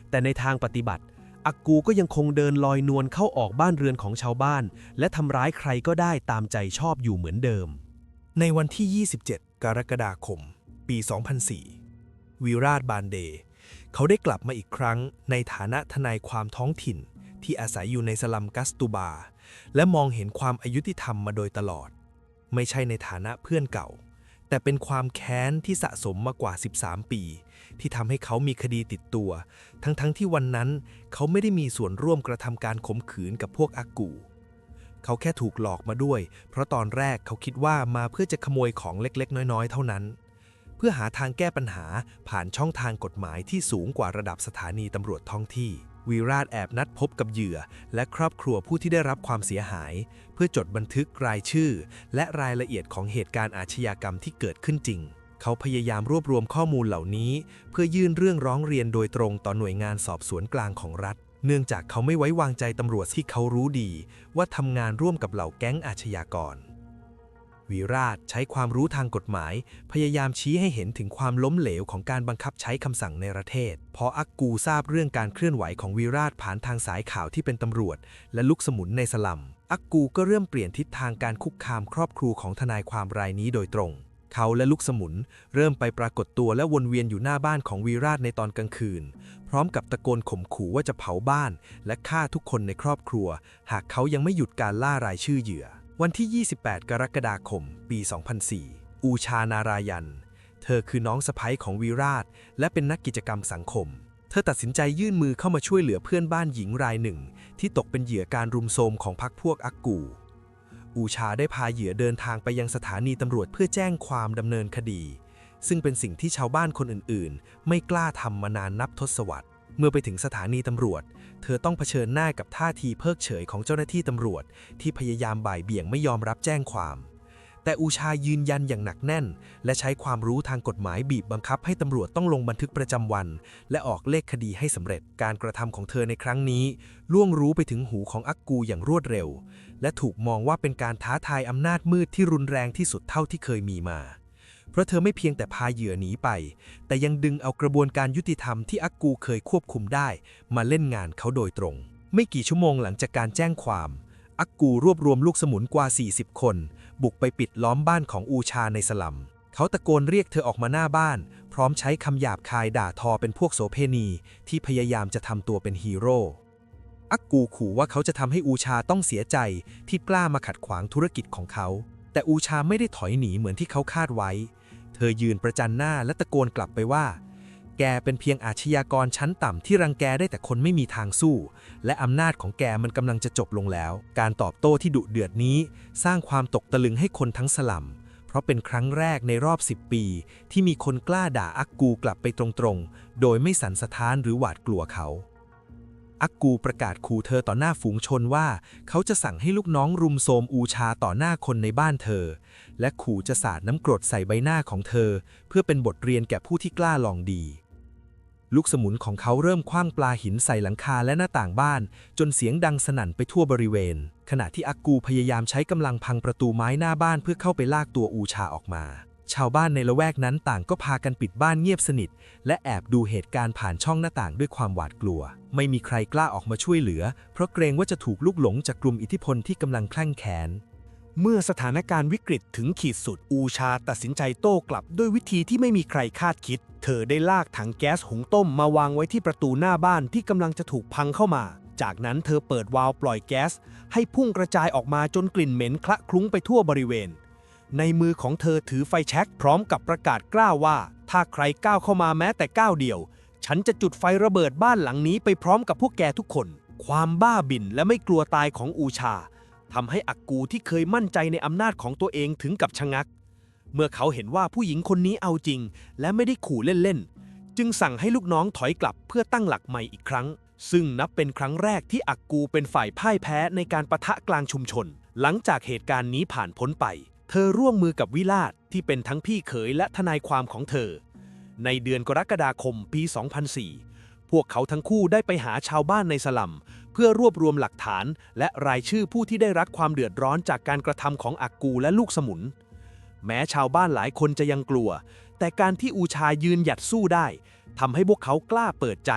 แต่ในทางปฏิบัติอากูก็ยังคงเดินลอยนวลเข้าออกบ้านเรือนของชาวบ้านและทำร้ายใครก็ได้ตามใจชอบอยู่เหมือนเดิมในวันที่ 27 กรกฎาคม ปี 2004 วิราชบานเดเขาได้กลับมาอีกครั้งในฐานะทนายความท้องถิ่นที่อาศัยอยู่ในสลัมกัสตูบาและมองเห็นความอายุติธรรมมาโดยตลอดไม่ใช่ในฐานะเพื่อนเก่าแต่เป็นความแค้นที่สะสมมากว่า 13 ปีที่ทำให้เขามีคดีติดตัวทั้งที่วันนั้นเขาไม่ได้มีส่วนร่วมกระทำการข่มขืนกับพวกอากูเขาแค่ถูกหลอกมาด้วยเพราะตอนแรกเขาคิดว่ามาเพื่อจะขโมยของเล็กๆน้อยๆเท่านั้นเพื่อหาทางแก้ปัญหาผ่านช่องทางกฎหมายที่สูงกว่าระดับสถานีตำรวจท้องที่วิราชแอบนัดพบกับเหยื่อและครอบครัวผู้ที่ได้รับความเสียหายเพื่อจดบันทึกรายชื่อและรายละเอียดของเหตุการณ์อาชญากรรมที่เกิดขึ้นจริงเขาพยายามรวบรวมข้อมูลเหล่านี้เพื่อยื่นเรื่องร้องเรียนโดยตรงต่อหน่วยงานสอบสวนกลางของรัฐเนื่องจากเขาไม่ไว้วางใจตำรวจที่เขารู้ดีว่าทำงานร่วมกับเหล่าแก๊งอาชญากรวิราชใช้ความรู้ทางกฎหมายพยายามชี้ให้เห็นถึงความล้มเหลวของการบังคับใช้คำสั่งในประเทศพออากูทราบเรื่องการเคลื่อนไหวของวิราชผ่านทางสายข่าวที่เป็นตำรวจและลูกสมุนในสลัมอากูก็เริ่มเปลี่ยนทิศทางการคุกคามครอบครัวของทนายความรายนี้โดยตรงเขาและลูกสมุนเริ่มไปปรากฏตัวและวนเวียนอยู่หน้าบ้านของวิราชในตอนกลางคืนพร้อมกับตะโกนข่มขู่ว่าจะเผาบ้านและฆ่าทุกคนในครอบครัวหากเขายังไม่หยุดการล่ารายชื่อเหยื่อวันที่ 28 กรกฎาคม ปี 2004 อูชานารายันเธอคือน้องสะใภ้ของวิราชและเป็นนักกิจกรรมสังคมเธอตัดสินใจยื่นมือเข้ามาช่วยเหลือเพื่อนบ้านหญิงรายหนึ่งที่ตกเป็นเหยื่อการรุมโทรมของพรรคพวกอากูอูชาได้พาเหยื่อเดินทางไปยังสถานีตำรวจเพื่อแจ้งความดำเนินคดีซึ่งเป็นสิ่งที่ชาวบ้านคนอื่นๆไม่กล้าทำมานานนับทศวรรษเมื่อไปถึงสถานีตำรวจเธอต้องเผชิญหน้ากับท่าทีเพิกเฉยของเจ้าหน้าที่ตำรวจที่พยายามบ่ายเบี่ยงไม่ยอมรับแจ้งความแต่อูชายืนยันอย่างหนักแน่นและใช้ความรู้ทางกฎหมายบีบบังคับให้ตำรวจต้องลงบันทึกประจำวันและออกเลขคดีให้สำเร็จการกระทำของเธอในครั้งนี้ล่วงรู้ไปถึงหูของอากูอย่างรวดเร็วและถูกมองว่าเป็นการท้าทายอำนาจมืดที่รุนแรงที่สุดเท่าที่เคยมีมาเพราะเธอไม่เพียงแต่พาเหยื่อหนีไปแต่ยังดึงเอากระบวนการยุติธรรมที่อากูเคยควบคุมได้มาเล่นงานเขาโดยตรงไม่กี่ชั่วโมงหลังจากการแจ้งความอากูรวบรวมลูกสมุนกว่า 40 คนบุกไปปิดล้อมบ้านของอูชาในสลัมเขาตะโกนเรียกเธอออกมาหน้าบ้านพร้อมใช้คำหยาบคายด่าทอเป็นพวกโสเพณีที่พยายามจะทำตัวเป็นฮีโร่อากูขู่ว่าเขาจะทำให้อูชาต้องเสียใจที่กล้ามาขัดขวางธุรกิจของเขาแต่อูชาไม่ได้ถอยหนีเหมือนที่เขาคาดไว้เธอยืนประจันหน้าและตะโกนกลับไปว่าแกเป็นเพียงอาชญากรชั้นต่ำที่รังแกได้แต่คนไม่มีทางสู้และอำนาจของแกมันกำลังจะจบลงแล้วการตอบโต้ที่ดุเดือดนี้สร้างความตกตะลึงให้คนทั้งสลัมเพราะเป็นครั้งแรกในรอบ10 ปีที่มีคนกล้าด่าอากูกลับไปตรงๆโดยไม่สั่นสะท้านหรือหวาดกลัวเขาอากูประกาศขู่เธอต่อหน้าฝูงชนว่าเขาจะสั่งให้ลูกน้องรุมโทรมอูชาต่อหน้าคนในบ้านเธอและขู่จะสาดน้ำกรดใส่ใบหน้าของเธอเพื่อเป็นบทเรียนแก่ผู้ที่กล้าลองดีลูกสมุนของเขาเริ่มขว้างปลาหินใส่หลังคาและหน้าต่างบ้านจนเสียงดังสนั่นไปทั่วบริเวณขณะที่อากูพยายามใช้กำลังพังประตูไม้หน้าบ้านเพื่อเข้าไปลากตัวอูชาออกมา ชาวบ้านในละแวกนั้นต่างก็พากันปิดบ้านเงียบสนิทและแอบดูเหตุการณ์ผ่านช่องหน้าต่างด้วยความหวาดกลัวไม่มีใครกล้าออกมาช่วยเหลือเพราะเกรงว่าจะถูกลุกหลงจากกลุ่มอิทธิพลที่กำลังแคลั่งแค้น เมื่อสถานการณ์วิกฤตถึงขีดสุดอูชาตัดสินใจโต้กลับด้วยวิธีที่ไม่มีใครคาดคิดเธอได้ลากถังแก๊สหุงต้มมาวางไว้ที่ประตูหน้าบ้านที่กำลังจะถูกพังเข้ามาจากนั้นเธอเปิดวาล์วปล่อยแก๊สให้พุ่งกระจายออกมาจนกลิ่นเหม็นคละคลุ้งไปทั่วบริเวณในมือของเธอถือไฟแช็กพร้อมกับประกาศกล้าวว่าถ้าใครก้าวเข้ามาแม้แต่ก้าวเดียวฉันจะจุดไฟระเบิดบ้านหลังนี้ไปพร้อมกับพวกแกทุกคนความบ้าบิ่นและไม่กลัวตายของอูชาทำให้อักกูที่เคยมั่นใจในอำนาจของตัวเองถึงกับชะงักเมื่อเขาเห็นว่าผู้หญิงคนนี้เอาจริงและไม่ได้ขู่เล่นๆจึงสั่งให้ลูกน้องถอยกลับเพื่อตั้งหลักใหม่อีกครั้งซึ่งนับเป็นครั้งแรกที่อักกูเป็นฝ่ายพ่ายแพ้ในการปะทะกลางชุมชนหลังจากเหตุการณ์นี้ผ่านพ้นไปเธอร่วมมือกับวิลาศที่เป็นทั้งพี่เขยและทนายความของเธอในเดือนกรกฎาคมปี 2004 พวกเขาทั้งคู่ได้ไปหาชาวบ้านในสลัมเพื่อรวบรวมหลักฐานและรายชื่อผู้ที่ได้รับความเดือดร้อนจากการกระทำของอักกูและลูกสมุนแม้ชาวบ้านหลายคนจะยังกลัวแต่การที่อูชายืนหยัดสู้ได้ทำให้พวกเขากล้าเปิดใจ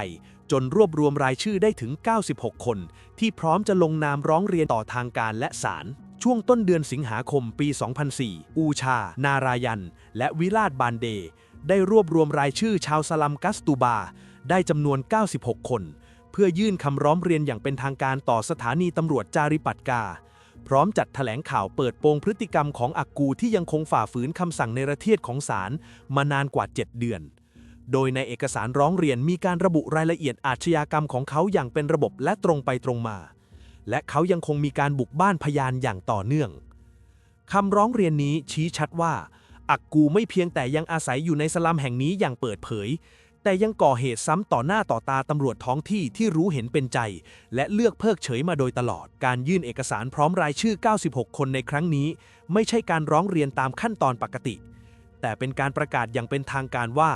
จนรวบรวมรายชื่อได้ถึง 96 คนที่พร้อมจะลงนามร้องเรียนต่อทางการและศาลช่วงต้นเดือนสิงหาคมปี 2004 อูชา นารายัน และวิลาศบานเดได้รวบรวมรายชื่อชาวสลัมกัสตูบาได้จำนวน 96 คนเพื่อยื่นคำร้องเรียนอย่างเป็นทางการต่อสถานีตำรวจจาริปัตกาพร้อมจัดแถลงข่าวเปิดโปงพฤติกรรมของอักกูที่ยังคงฝ่าฝืนคำสั่งในประเทศของศาลมานานกว่า 7 เดือนโดยในเอกสารร้องเรียนมีการระบุรายละเอียดอาชญากรรมของเขาอย่างเป็นระบบและตรงไปตรงมาและเขายังคงมีการบุกบ้านพยานอย่างต่อเนื่องคำร้องเรียนนี้ชี้ชัดว่าอักกูไม่เพียงแต่ยังอาศัยอยู่ในสลัมแห่งนี้อย่างเปิดเผยแต่ยังก่อเหตุซ้ำต่อหน้าต่อตาตำรวจท้องที่ที่รู้เห็นเป็นใจและเลือกเพิกเฉยมาโดยตลอดการยื่นเอกสารพร้อมรายชื่อ 96 คนในครั้งนี้ไม่ใช่การร้องเรียนตามขั้นตอนปกติแต่เป็นการประกาศอย่างเป็นทางการว่า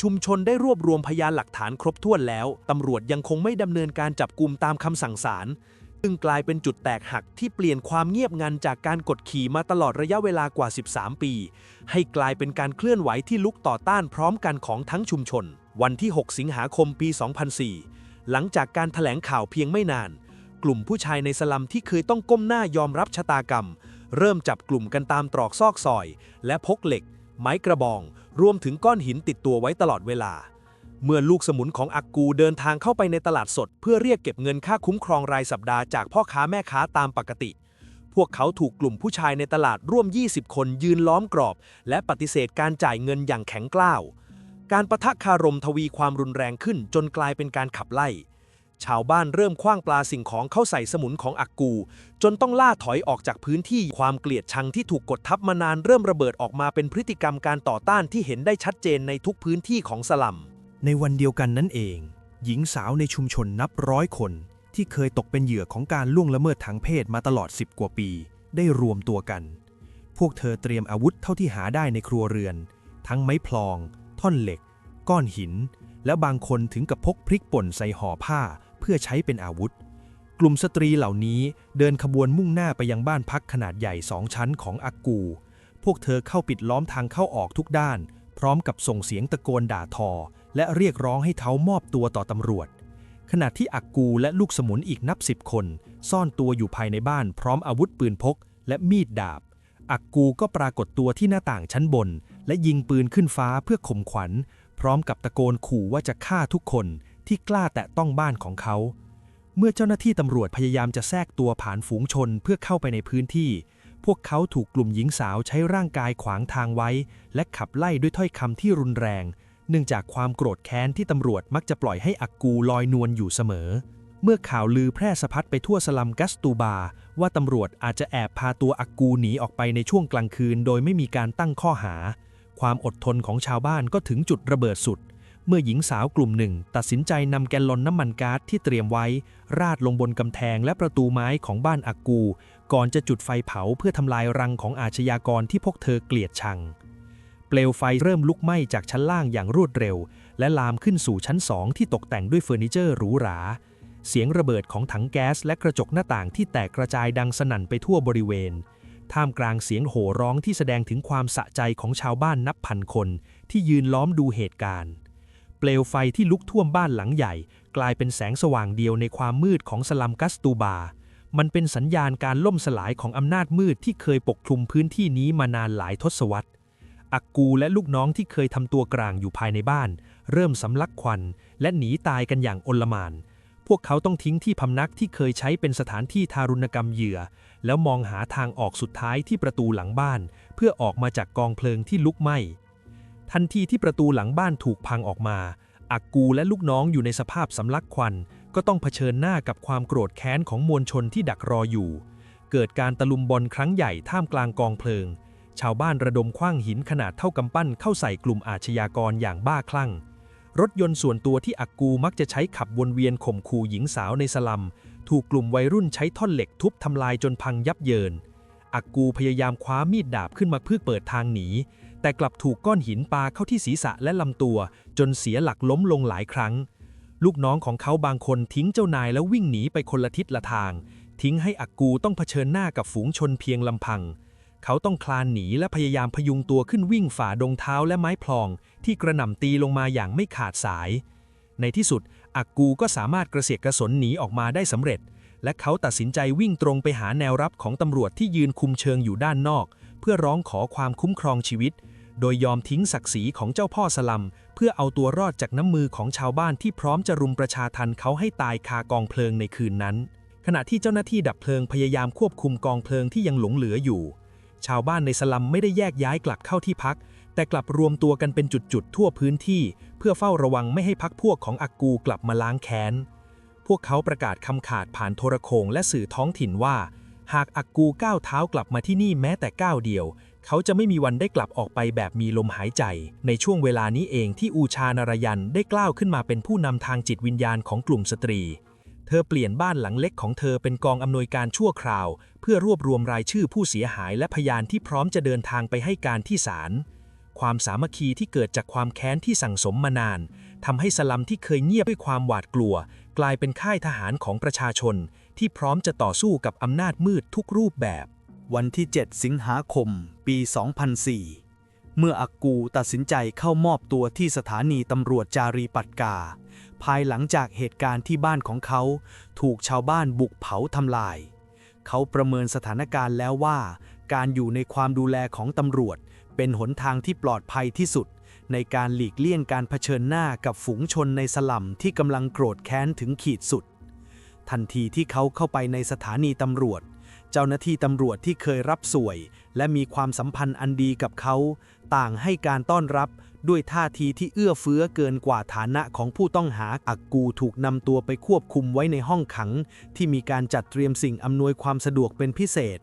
ชุมชนได้รวบรวมพยานหลักฐานครบถ้วนแล้วตำรวจยังคงไม่ดำเนินการจับกุมตามคำสั่งศาลซึ่งกลายเป็นจุดแตกหักที่เปลี่ยนความเงียบงันจากการกดขี่มาตลอดระยะเวลากว่า 13 ปีให้กลายเป็นการเคลื่อนไหวที่ลุกต่อต้านพร้อมกันของทั้งชุมชนวันที่ 6 สิงหาคมปี 2004 หลังจากการแถลงข่าวเพียงไม่นานกลุ่มผู้ชายในสลัมที่เคยต้องก้มหน้ายอมรับชะตากรรมเริ่มจับกลุ่มกันตามตรอกซอกซอยและพกเหล็กไม้กระบองรวมถึงก้อนหินติดตัวไว้ตลอดเวลาเมื่อลูกสมุนของอักกูเดินทางเข้าไปในตลาดสดเพื่อเรียกเก็บเงินค่าคุ้มครองรายสัปดาห์จากพ่อค้าแม่ค้าตามปกติพวกเขาถูกกลุ่มผู้ชายในตลาดร่วม 20 คนยืนล้อมกรอบและปฏิเสธการจ่ายเงินอย่างแข็งกร้าวการปะทะคารมทวีความรุนแรงขึ้นจนกลายเป็นการขับไล่ชาวบ้านเริ่มขว้างปลาสิ่งของเข้าใส่สมุนของอักกูจนต้องล่าถอยออกจากพื้นที่ความเกลียดชังที่ถูกกดทับมานานเริ่มระเบิดออกมาเป็นพฤติกรรมการต่อต้านที่เห็นได้ชัดเจนในทุกพื้นที่ของสลัมในวันเดียวกันนั่นเองหญิงสาวในชุมชนนับร้อยคนที่เคยตกเป็นเหยื่อของการล่วงละเมิดทางเพศมาตลอด10 กว่าปีได้รวมตัวกันพวกเธอเตรียมอาวุธเท่าที่หาได้ในครัวเรือนทั้งไม้พลองท่อนเหล็กก้อนหินและบางคนถึงกับพกพริกป่นใส่ห่อผ้าเพื่อใช้เป็นอาวุธกลุ่มสตรีเหล่านี้เดินขบวนมุ่งหน้าไปยังบ้านพักขนาดใหญ่2 ชั้นของอักกูพวกเธอเข้าปิดล้อมทางเข้าออกทุกด้านพร้อมกับส่งเสียงตะโกนด่าทอและเรียกร้องให้เขามอบตัวต่อตำรวจขณะที่อักกูและลูกสมุนอีกนับ10 คนซ่อนตัวอยู่ภายในบ้านพร้อมอาวุธปืนพกและมีดดาบอักกูก็ปรากฏตัวที่หน้าต่างชั้นบนและยิงปืนขึ้นฟ้าเพื่อข่มขวัญพร้อมกับตะโกนขู่ว่าจะฆ่าทุกคนที่กล้าแตะต้องบ้านของเขาเมื่อเจ้าหน้าที่ตำรวจพยายามจะแทรกตัวผ่านฝูงชนเพื่อเข้าไปในพื้นที่พวกเขาถูกกลุ่มหญิงสาวใช้ร่างกายขวางทางไว้และขับไล่ด้วยถ้อยคำที่รุนแรงเนื่องจากความโกรธแค้นที่ตำรวจมักจะปล่อยให้อักกูลอยนวลอยู่เสมอเมื่อข่าวลือแพร่สะพัดไปทั่วสลัมกัสตูบาว่าตำรวจอาจจะแอบพาตัวอักกูหนีออกไปในช่วงกลางคืนโดยไม่มีการตั้งข้อหาความอดทนของชาวบ้านก็ถึงจุดระเบิดสุดเมื่อหญิงสาวกลุ่มหนึ่งตัดสินใจนำแกลลอนน้ำมันก๊าซที่เตรียมไว้ราดลงบนกำแพงและประตูไม้ของบ้านอักกูก่อนจะจุดไฟเผาเพื่อทำลายรังของอาชญากรที่พวกเธอเกลียดชังเปลวไฟเริ่มลุกไหม้จากชั้นล่างอย่างรวดเร็วและลามขึ้นสู่ชั้น2ที่ตกแต่งด้วยเฟอร์นิเจอร์หรูหราเสียงระเบิดของถังแก๊สและกระจกหน้าต่างที่แตกกระจายดังสนั่นไปทั่วบริเวณ ท่ามกลางเสียงโห่ร้องที่แสดงถึงความสะใจของชาวบ้านนับพันคนที่ยืนล้อมดูเหตุการณ์เปลวไฟที่ลุกท่วมบ้านหลังใหญ่กลายเป็นแสงสว่างเดียวในความมืดของสลัมกัสตูบามันเป็นสัญญาณการล่มสลายของอำนาจมืดที่เคยปกคลุมพื้นที่นี้มานานหลายทศวรรษอักกูและลูกน้องที่เคยทำตัวกลางอยู่ภายในบ้านเริ่มสำลักควันและหนีตายกันอย่างโอลหม่านพวกเขาต้องทิ้งที่พำนักที่เคยใช้เป็นสถานที่ทารุณกรรมเหยื่อแล้วมองหาทางออกสุดท้ายที่ประตูหลังบ้านเพื่อออกมาจากกองเพลิงที่ลุกไหม้ทันทีที่ประตูหลังบ้านถูกพังออกมาอักกูและลูกน้องอยู่ในสภาพสำลักควันก็ต้องเผชิญหน้ากับความโกรธแค้นของมวลชนที่ดักรออยู่เกิดการตะลุมบอลครั้งใหญ่ท่ามกลางกองเพลิงชาวบ้านระดมขว้างหินขนาดเท่ากำปั้นเข้าใส่กลุ่มอาชญากรอย่างบ้าคลั่งรถยนต์ส่วนตัวที่อักกูมักจะใช้ขับวนเวียนข่มขู่หญิงสาวในสลัมถูกกลุ่มวัยรุ่นใช้ท่อนเหล็กทุบทำลายจนพังยับเยินอักกูพยายามคว้ามีดดาบขึ้นมาเพื่อเปิดทางหนีแต่กลับถูกก้อนหินปาเข้าที่ศีรษะและลำตัวจนเสียหลักล้มลงหลายครั้งลูกน้องของเขาบางคนทิ้งเจ้านายแล้ววิ่งหนีไปคนละทิศละทางทิ้งให้อักกูต้องเผชิญหน้ากับฝูงชนเพียงลำพังเขาต้องคลานหนีและพยายามพยุงตัวขึ้นวิ่งฝ่าดงเท้าและไม้พลองที่กระหน่ำตีลงมาอย่างไม่ขาดสายในที่สุดอักกูก็สามารถกระเสียกกระสนหนีออกมาได้สำเร็จและเขาตัดสินใจวิ่งตรงไปหาแนวรับของตำรวจที่ยืนคุมเชิงอยู่ด้านนอกเพื่อร้องขอความคุ้มครองชีวิตโดยยอมทิ้งศักดิ์ศรีของเจ้าพ่อสลัมเพื่อเอาตัวรอดจากน้ำมือของชาวบ้านที่พร้อมจะรุมประชาทัณฑ์เขาให้ตายคากองเพลิงในคืนนั้นขณะที่เจ้าหน้าที่ดับเพลิงพยายามควบคุมกองเพลิงที่ยังหลงเหลืออยู่ชาวบ้านในสลัมไม่ได้แยกย้ายกลับเข้าที่พักแต่กลับรวมตัวกันเป็นจุดๆทั่วพื้นที่เพื่อเฝ้าระวังไม่ให้พรรคพวกของอักกูกลับมาล้างแค้นพวกเขาประกาศคำขาดผ่านโทรโข่งและสื่อท้องถิ่นว่าหากอักกูก้าวเท้ากลับมาที่นี่แม้แต่ก้าวเดียวเขาจะไม่มีวันได้กลับออกไปแบบมีลมหายใจในช่วงเวลานี้เองที่อูชานารยันได้กล้าวขึ้นมาเป็นผู้นำทางจิตวิญญาณของกลุ่มสตรีเธอเปลี่ยนบ้านหลังเล็กของเธอเป็นกองอำนวยการชั่วคราวเพื่อรวบรวมรายชื่อผู้เสียหายและพยานที่พร้อมจะเดินทางไปให้การที่ศาลความสามัคคีที่เกิดจากความแค้นที่สั่งสมมานานทำให้สลัมที่เคยเงียบด้วยความหวาดกลัวกลายเป็นค่ายทหารของประชาชนที่พร้อมจะต่อสู้กับอำนาจมืดทุกรูปแบบวันที่ 7 สิงหาคม ปี 2004 เมื่ออักกูตัดสินใจเข้ามอบตัวที่สถานีตำรวจจารีปัตกาภายหลังจากเหตุการณ์ที่บ้านของเขาถูกชาวบ้านบุกเผาทำลายเขาประเมินสถานการณ์แล้วว่าการอยู่ในความดูแลของตำรวจเป็นหนทางที่ปลอดภัยที่สุดในการหลีกเลี่ยงการเผชิญหน้ากับฝูงชนในสลัมที่กำลังโกรธแค้นถึงขีดสุดทันทีที่เขาเข้าไปในสถานีตำรวจเจ้าหน้าที่ตำรวจที่เคยรับสวยและมีความสัมพันธ์อันดีกับเขาต่างให้การต้อนรับด้วยท่าทีที่เอื้อเฟื้อเกินกว่าฐานะของผู้ต้องหาอักกูถูกนำตัวไปควบคุมไว้ในห้องขังที่มีการจัดเตรียมสิ่งอำนวยความสะดวกเป็นพิเศษ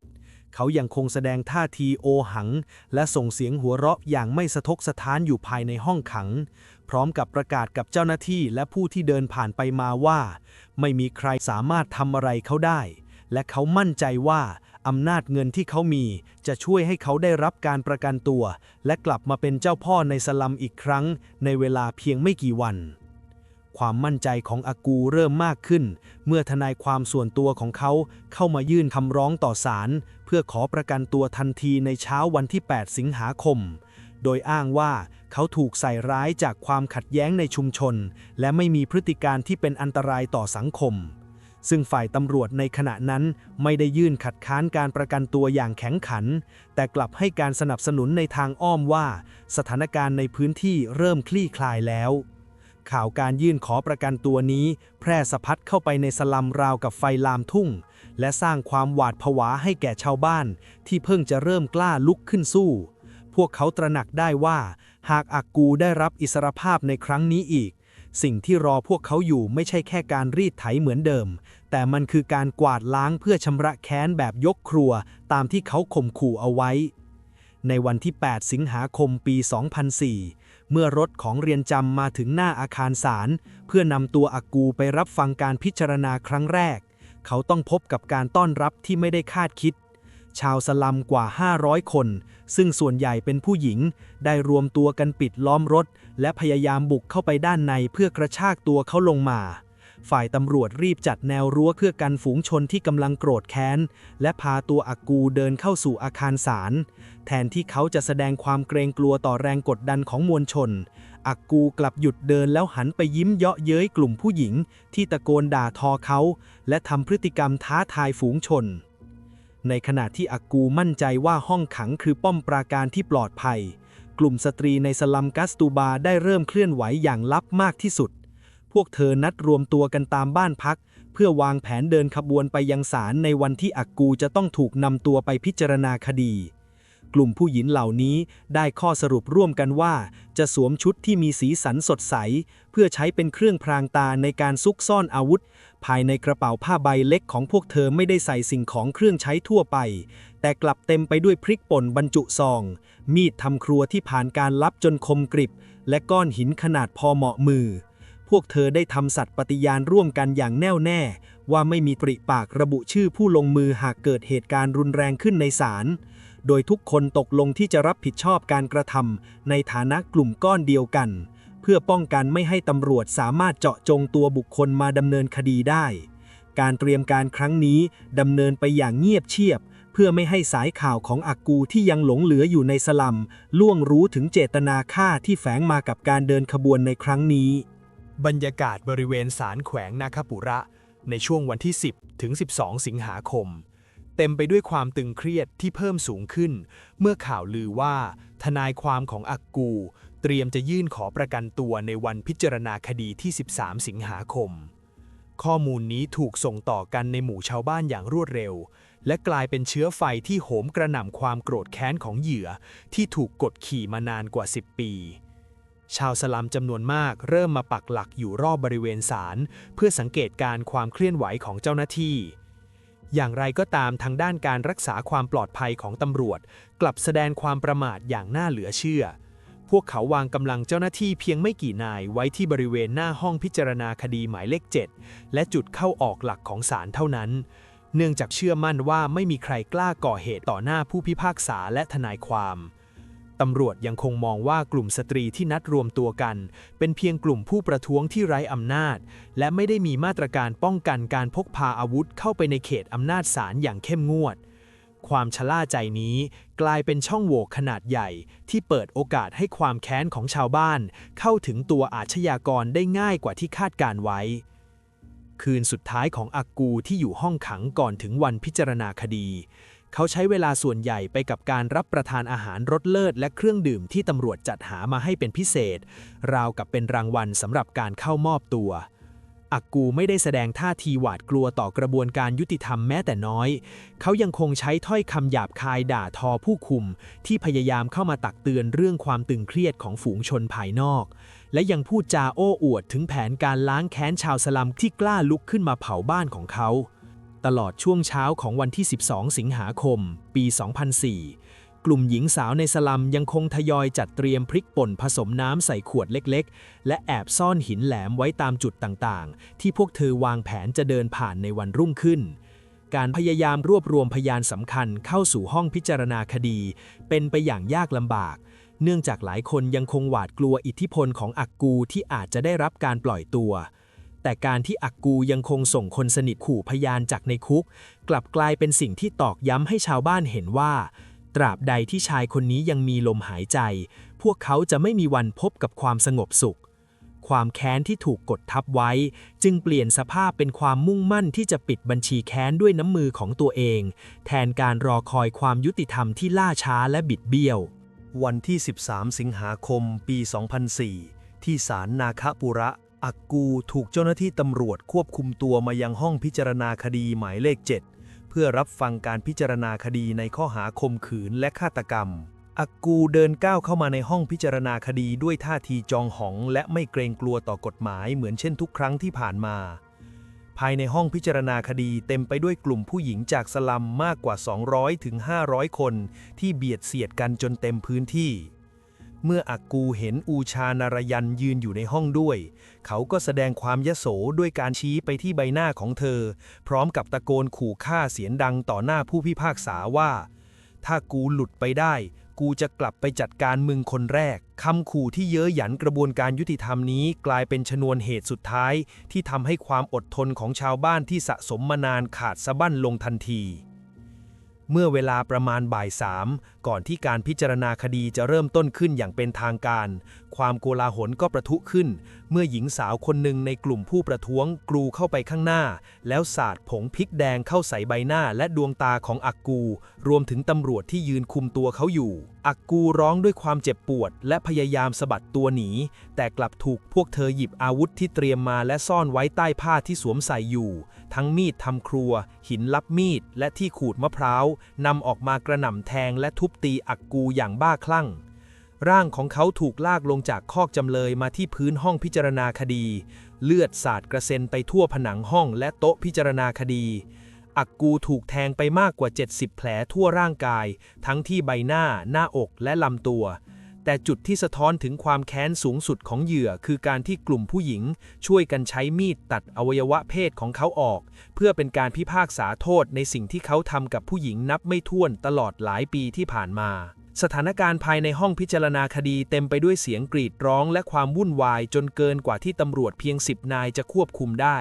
เขายังคงแสดงท่าทีโอหังและส่งเสียงหัวเราะอย่างไม่สะทกสะท้านอยู่ภายในห้องขังพร้อมกับประกาศกับเจ้าหน้าที่และผู้ที่เดินผ่านไปมาว่าไม่มีใครสามารถทำอะไรเขาได้และเขามั่นใจว่าอำนาจเงินที่เขามีจะช่วยให้เขาได้รับการประกันตัวและกลับมาเป็นเจ้าพ่อในสลัมอีกครั้งในเวลาเพียงไม่กี่วันความมั่นใจของอากูเริ่มมากขึ้นเมื่อทนายความส่วนตัวของเขาเข้ามายื่นคำร้องต่อศาลเพื่อขอประกันตัวทันทีในเช้าวันที่ 8 สิงหาคมโดยอ้างว่าเขาถูกใส่ร้ายจากความขัดแย้งในชุมชนและไม่มีพฤติการที่เป็นอันตรายต่อสังคมซึ่งฝ่ายตำรวจในขณะนั้นไม่ได้ยื่นขัดค้านการประกันตัวอย่างแข็งขันแต่กลับให้การสนับสนุนในทางอ้อมว่าสถานการณ์ในพื้นที่เริ่มคลี่คลายแล้วข่าวการยื่นขอประกันตัวนี้แพร่สะพัดเข้าไปในสลัมราวกับไฟลามทุ่งและสร้างความหวาดผวาให้แก่ชาวบ้านที่เพิ่งจะเริ่มกล้าลุกขึ้นสู้พวกเขาตระหนักได้ว่าหากอักกูได้รับอิสรภาพในครั้งนี้อีกสิ่งที่รอพวกเขาอยู่ไม่ใช่แค่การรีดไถเหมือนเดิมแต่มันคือการกวาดล้างเพื่อชำระแค้นแบบยกครัวตามที่เขาข่มขู่เอาไว้ในวันที่ 8 สิงหาคม ปี 2004 เมื่อรถของเรือนจำมาถึงหน้าอาคารศาลเพื่อนำตัวอักกูไปรับฟังการพิจารณาครั้งแรกเขาต้องพบกับการต้อนรับที่ไม่ได้คาดคิดชาวสลัมกว่า 500 คนซึ่งส่วนใหญ่เป็นผู้หญิงได้รวมตัวกันปิดล้อมรถและพยายามบุกเข้าไปด้านในเพื่อกระชากตัวเขาลงมา ฝ่ายตำรวจรีบจัดแนวรั้วเพื่อกันฝูงชนที่กำลังโกรธแค้นและพาตัวอากูเดินเข้าสู่อาคารศาลแทนที่เขาจะแสดงความเกรงกลัวต่อแรงกดดันของมวลชนอากูกลับหยุดเดินแล้วหันไปยิ้มเยาะเย้ยกลุ่มผู้หญิงที่ตะโกนด่าทอเขาและทำพฤติกรรมท้าทายฝูงชนในขณะที่อากูมั่นใจว่าห้องขังคือป้อมปราการที่ปลอดภัยกลุ่มสตรีในสลัมกัสตูบาได้เริ่มเคลื่อนไหวอย่างลับมากที่สุดพวกเธอนัดรวมตัวกันตามบ้านพักเพื่อวางแผนเดินขบวนไปยังศาลในวันที่อากูจะต้องถูกนำตัวไปพิจารณาคดีกลุ่มผู้หญิงเหล่านี้ได้ข้อสรุปร่วมกันว่าจะสวมชุดที่มีสีสันสดใสเพื่อใช้เป็นเครื่องพรางตาในการซุกซ่อนอาวุธภายในกระเป๋าผ้าใบเล็กของพวกเธอไม่ได้ใส่สิ่งของเครื่องใช้ทั่วไปแต่กลับเต็มไปด้วยพริกป่นบรรจุซองมีดทำครัวที่ผ่านการลับจนคมกริบและก้อนหินขนาดพอเหมาะมือพวกเธอได้ทำสัตย์ปฏิญาณร่วมกันอย่างแน่วแน่ว่าไม่มีปริปากระบุชื่อผู้ลงมือหากเกิดเหตุการณ์รุนแรงขึ้นในศาลโดยทุกคนตกลงที่จะรับผิดชอบการกระทำในฐานะกลุ่มก้อนเดียวกันเพื่อป้องกันไม่ให้ตำรวจสามารถเจาะจงตัวบุคคลมาดำเนินคดีได้การเตรียมการครั้งนี้ดำเนินไปอย่างเงียบเชียบเพื่อไม่ให้สายข่าวของอากูที่ยังหลงเหลืออยู่ในสลัมล่วงรู้ถึงเจตนาฆ่าที่แฝงมากับการเดินขบวนในครั้งนี้บรรยากาศบริเวณศาลแขวงนาคาปุระในช่วงวันที่ 10 ถึง 12 สิงหาคมเต็มไปด้วยความตึงเครียดที่เพิ่มสูงขึ้นเมื่อข่าวลือว่าทนายความของอากูเตรียมจะยื่นขอประกันตัวในวันพิจารณาคดีที่ 13 สิงหาคมข้อมูลนี้ถูกส่งต่อกันในหมู่ชาวบ้านอย่างรวดเร็วและกลายเป็นเชื้อไฟที่โหมกระหน่ำความโกรธแค้นของเหยื่อที่ถูกกดขี่มานานกว่า 10 ปีชาวสลัมจำนวนมากเริ่มมาปักหลักอยู่รอบบริเวณศาลเพื่อสังเกตการความเคลื่อนไหวของเจ้าหน้าที่อย่างไรก็ตามทางด้านการรักษาความปลอดภัยของตำรวจกลับแสดงความประมาทอย่างน่าเหลือเชื่อพวกเขาวางกำลังเจ้าหน้าที่เพียงไม่กี่นายไว้ที่บริเวณหน้าห้องพิจารณาคดีหมายเลข 7และจุดเข้าออกหลักของศาลเท่านั้นเนื่องจากเชื่อมั่นว่าไม่มีใครกล้าก่อเหตุต่อหน้าผู้พิพากษาและทนายความตำรวจยังคงมองว่ากลุ่มสตรีที่นัดรวมตัวกันเป็นเพียงกลุ่มผู้ประท้วงที่ไร้อำนาจและไม่ได้มีมาตรการป้องกันการพกพาอาวุธเข้าไปในเขตอำนาจศาลอย่างเข้มงวดความชะล่าใจนี้กลายเป็นช่องโหว่ขนาดใหญ่ที่เปิดโอกาสให้ความแค้นของชาวบ้านเข้าถึงตัวอาชญากรได้ง่ายกว่าที่คาดการไว้คืนสุดท้ายของอากูที่อยู่ห้องขังก่อนถึงวันพิจารณาคดีเขาใช้เวลาส่วนใหญ่ไปกับการรับประทานอาหารรสเลิศและเครื่องดื่มที่ตำรวจจัดหามาให้เป็นพิเศษราวกับเป็นรางวัลสำหรับการเข้ามอบตัวอากูไม่ได้แสดงท่าทีหวาดกลัวต่อกระบวนการยุติธรรมแม้แต่น้อยเขายังคงใช้ถ้อยคำหยาบคายด่าทอผู้คุมที่พยายามเข้ามาตักเตือนเรื่องความตึงเครียดของฝูงชนภายนอกและยังพูดจาโอ้อวดถึงแผนการล้างแค้นชาวสลัมที่กล้าลุกขึ้นมาเผาบ้านของเขาตลอดช่วงเช้าของวันที่ 12 สิงหาคม ปี 2004 กลุ่มหญิงสาวในสลัมยังคงทยอยจัดเตรียมพริกป่นผสมน้ำใส่ขวดเล็กๆและแอบซ่อนหินแหลมไว้ตามจุดต่างๆที่พวกเธอวางแผนจะเดินผ่านในวันรุ่งขึ้นการพยายามรวบรวมพยานสำคัญเข้าสู่ห้องพิจารณาคดีเป็นไปอย่างยากลำบากเนื่องจากหลายคนยังคงหวาดกลัวอิทธิพลของอากูที่อาจจะได้รับการปล่อยตัวแต่การที่อากูยังคงส่งคนสนิทขู่พยานจากในคุกกลับกลายเป็นสิ่งที่ตอกย้ำให้ชาวบ้านเห็นว่าตราบใดที่ชายคนนี้ยังมีลมหายใจพวกเขาจะไม่มีวันพบกับความสงบสุขความแค้นที่ถูกกดทับไว้จึงเปลี่ยนสภาพเป็นความมุ่งมั่นที่จะปิดบัญชีแค้นด้วยน้ำมือของตัวเองแทนการรอคอยความยุติธรรมที่ล่าช้าและบิดเบี้ยววันที่ 13 สิงหาคม ปี 2004 ที่ศาลนาคาปุระอากูถูกเจ้าหน้าที่ตำรวจควบคุมตัวมายังห้องพิจารณาคดีหมายเลข 7 เพื่อรับฟังการพิจารณาคดีในข้อหาข่มขืนและฆาตกรรมอากูเดินก้าวเข้ามาในห้องพิจารณาคดีด้วยท่าทีจองหองและไม่เกรงกลัวต่อกฎหมายเหมือนเช่นทุกครั้งที่ผ่านมาภายในห้องพิจารณาคดีเต็มไปด้วยกลุ่มผู้หญิงจากสลัมมากกว่า 200 ถึง 500 คนที่เบียดเสียดกันจนเต็มพื้นที่เมื่ออากูเห็นอูชานารยันยืนอยู่ในห้องด้วยเขาก็แสดงความยโสด้วยการชี้ไปที่ใบหน้าของเธอพร้อมกับตะโกนขู่ฆ่าเสียงดังต่อหน้าผู้พิพากษาว่าถ้ากูหลุดไปได้ กูจะกลับไปจัดการมึงคนแรกคำขู่ที่เย้ยหยันกระบวนการยุติธรรมนี้กลายเป็นชนวนเหตุสุดท้ายที่ทำให้ความอดทนของชาวบ้านที่สะสมมานานขาดสะบั้นลงทันทีเมื่อเวลาประมาณบ่าย3ก่อนที่การพิจารณาคดีจะเริ่มต้นขึ้นอย่างเป็นทางการความโกลาหลก็ประทุขึ้นเมื่อหญิงสาวคนหนึ่งในกลุ่มผู้ประท้วงกรูเข้าไปข้างหน้าแล้วสาดผงพริกแดงเข้าใส่ใบหน้าและดวงตาของอักกูรวมถึงตำรวจที่ยืนคุมตัวเขาอยู่อักกูร้องด้วยความเจ็บปวดและพยายามสะบัดตัวหนีแต่กลับถูกพวกเธอหยิบอาวุธที่เตรียมมาและซ่อนไว้ใต้ผ้าที่สวมใส่อยู่ทั้งมีดทำครัวหินลับมีดและที่ขูดมะพร้าวนำออกมากระหน่ำแทงและทุบตีอักกูอย่างบ้าคลั่งร่างของเขาถูกลากลงจากคอกจำเลยมาที่พื้นห้องพิจารณาคดีเลือดสาดกระเซ็นไปทั่วผนังห้องและโต๊ะพิจารณาคดีอักกูถูกแทงไปมากกว่า70แผลทั่วร่างกายทั้งที่ใบหน้าหน้าอกและลำตัวแต่จุดที่สะท้อนถึงความแค้นสูงสุดของเหยื่อคือการที่กลุ่มผู้หญิงช่วยกันใช้มีดตัดอวัยวะเพศของเขาออกเพื่อเป็นการพิพากษาโทษในสิ่งที่เขาทำกับผู้หญิงนับไม่ถ้วนตลอดหลายปีที่ผ่านมาสถานการณ์ภายในห้องพิจารณาคดีเต็มไปด้วยเสียงกรีดร้องและความวุ่นวายจนเกินกว่าที่ตำรวจเพียง10 นายจะควบคุมได้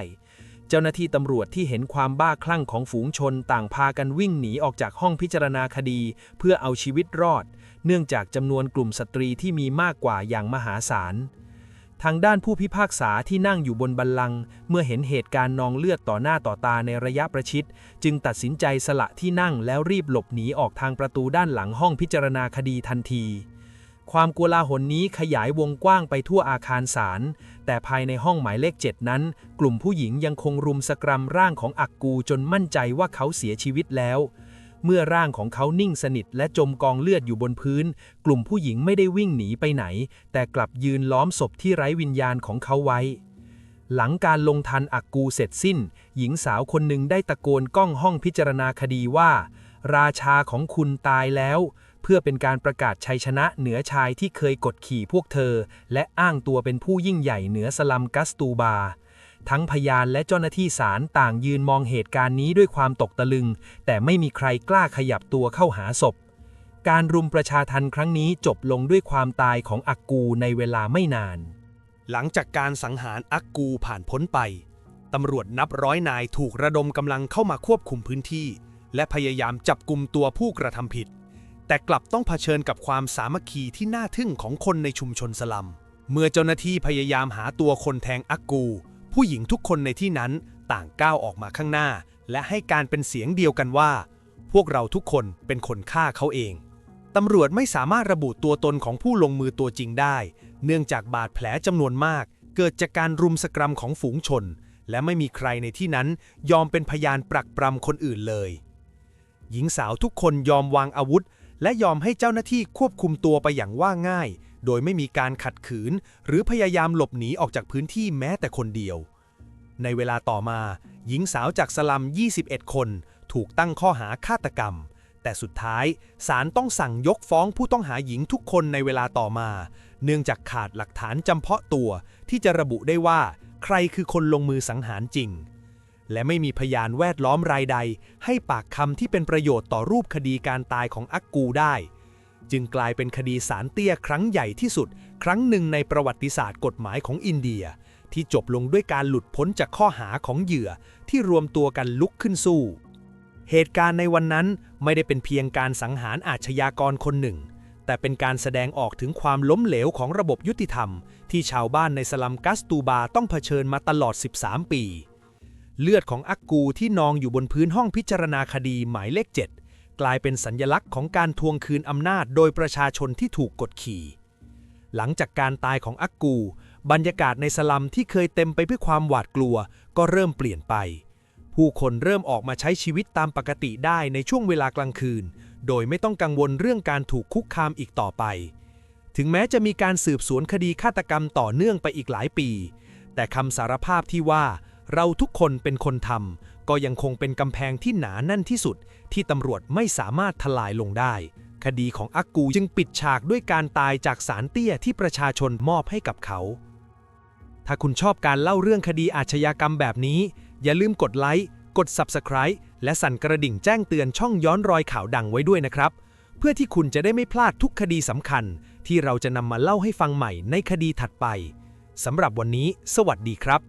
เจ้าหน้าที่ตำรวจที่เห็นความบ้าคลั่งของฝูงชนต่างพากันวิ่งหนีออกจากห้องพิจารณาคดีเพื่อเอาชีวิตรอดเนื่องจากจำนวนกลุ่มสตรีที่มีมากกว่าอย่างมหาศาลทางด้านผู้พิพากษาที่นั่งอยู่บนบัลลังก์เมื่อเห็นเหตุการณ์นองเลือดต่อหน้าต่อตาในระยะประชิดจึงตัดสินใจสละที่นั่งแล้วรีบหลบหนีออกทางประตูด้านหลังห้องพิจารณาคดีทันทีความโกลาหลนี้ขยายวงกว้างไปทั่วอาคารศาลแต่ภายในห้องหมายเลข7นั้นกลุ่มผู้หญิงยังคงรุมสกรัมร่างของอักกูจนมั่นใจว่าเขาเสียชีวิตแล้วเมื่อร่างของเขานิ่งสนิทและจมกองเลือดอยู่บนพื้นกลุ่มผู้หญิงไม่ได้วิ่งหนีไปไหนแต่กลับยืนล้อมศพที่ไร้วิญญาณของเขาไว้หลังการลงทันอักกูเสร็จสิ้นหญิงสาวคนหนึ่งได้ตะโกนก้องห้องพิจารณาคดีว่าราชาของคุณตายแล้วเพื่อเป็นการประกาศชัยชนะเหนือชายที่เคยกดขี่พวกเธอและอ้างตัวเป็นผู้ยิ่งใหญ่เหนือสลัมกัสตูบาทั้งพยานและเจ้าหน้าที่ศาลต่างยืนมองเหตุการณ์นี้ด้วยความตกตะลึงแต่ไม่มีใครกล้าขยับตัวเข้าหาศพการรุมประชาทัณฑ์ครั้งนี้จบลงด้วยความตายของอักกูในเวลาไม่นานหลังจากการสังหารอักกูผ่านพ้นไปตำรวจนับร้อยนายถูกระดมกำลังเข้ามาควบคุมพื้นที่และพยายามจับกุมตัวผู้กระทำผิดแต่กลับต้องเผชิญกับความสามัคคีที่น่าทึ่งของคนในชุมชนสลัมเมื่อเจ้าหน้าที่พยายามหาตัวคนแทงอักกูผู้หญิงทุกคนในที่นั้นต่างก้าวออกมาข้างหน้าและให้การเป็นเสียงเดียวกันว่าพวกเราทุกคนเป็นคนฆ่าเขาเองตำรวจไม่สามารถระบุตัวตนของผู้ลงมือตัวจริงได้เนื่องจากบาดแผลจำนวนมากเกิดจากการรุมสกรัมของฝูงชนและไม่มีใครในที่นั้นยอมเป็นพยานปรักปรำคนอื่นเลยหญิงสาวทุกคนยอมวางอาวุธและยอมให้เจ้าหน้าที่ควบคุมตัวไปอย่างว่าง่ายโดยไม่มีการขัดขืนหรือพยายามหลบหนีออกจากพื้นที่แม้แต่คนเดียวในเวลาต่อมาหญิงสาวจากสลัม21 คนถูกตั้งข้อหาฆาตกรรมแต่สุดท้ายศาลต้องสั่งยกฟ้องผู้ต้องหาหญิงทุกคนในเวลาต่อมาเนื่องจากขาดหลักฐานจำเพาะตัวที่จะระบุได้ว่าใครคือคนลงมือสังหารจริงและไม่มีพยานแวดล้อมรายใดให้ปากคำที่เป็นประโยชน์ต่อรูปคดีการตายของอักกูได้จึงกลายเป็นคดีศาลเตี้ยครั้งใหญ่ที่สุดครั้งหนึ่งในประวัติศาสตร์กฎหมายของอินเดียที่จบลงด้วยการหลุดพ้นจากข้อหาของเหยื่อที่รวมตัวกันลุกขึ้นสู้เหตุการณ์ในวันนั้นไม่ได้เป็นเพียงการสังหารอาชญากรคนหนึ่งแต่เป็นการแสดงออกถึงความล้มเหลวของระบบยุติธรรมที่ชาวบ้านในสลัมกัสตูบาต้องเผชิญมาตลอด13 ปีเลือดของอักกูที่นองอยู่บนพื้นห้องพิจารณาคดีหมายเลข7กลายเป็นสัญลักษณ์ของการทวงคืนอำนาจโดยประชาชนที่ถูกกดขี่หลังจากการตายของอักกูบรรยากาศในสลัมที่เคยเต็มไปด้วยความหวาดกลัวก็เริ่มเปลี่ยนไปผู้คนเริ่มออกมาใช้ชีวิตตามปกติได้ในช่วงเวลากลางคืนโดยไม่ต้องกังวลเรื่องการถูกคุกคามอีกต่อไปถึงแม้จะมีการสืบสวนคดีฆาตกรรมต่อเนื่องไปอีกหลายปีแต่คำสารภาพที่ว่าเราทุกคนเป็นคนทำก็ยังคงเป็นกำแพงที่หนาแน่นที่สุดที่ตำรวจไม่สามารถทลายลงได้คดีของอักกูจึงปิดฉากด้วยการตายจากศาลเตี้ยที่ประชาชนมอบให้กับเขาถ้าคุณชอบการเล่าเรื่องคดีอาชญากรรมแบบนี้อย่าลืมกดไลค์กด Subscribe และสั่นกระดิ่งแจ้งเตือนช่องย้อนรอยข่าวดังไว้ด้วยนะครับ เพื่อที่คุณจะได้ไม่พลาดทุกคดีสำคัญที่เราจะนำมาเล่าให้ฟังใหม่ในคดีถัดไปสำหรับวันนี้สวัสดีครับ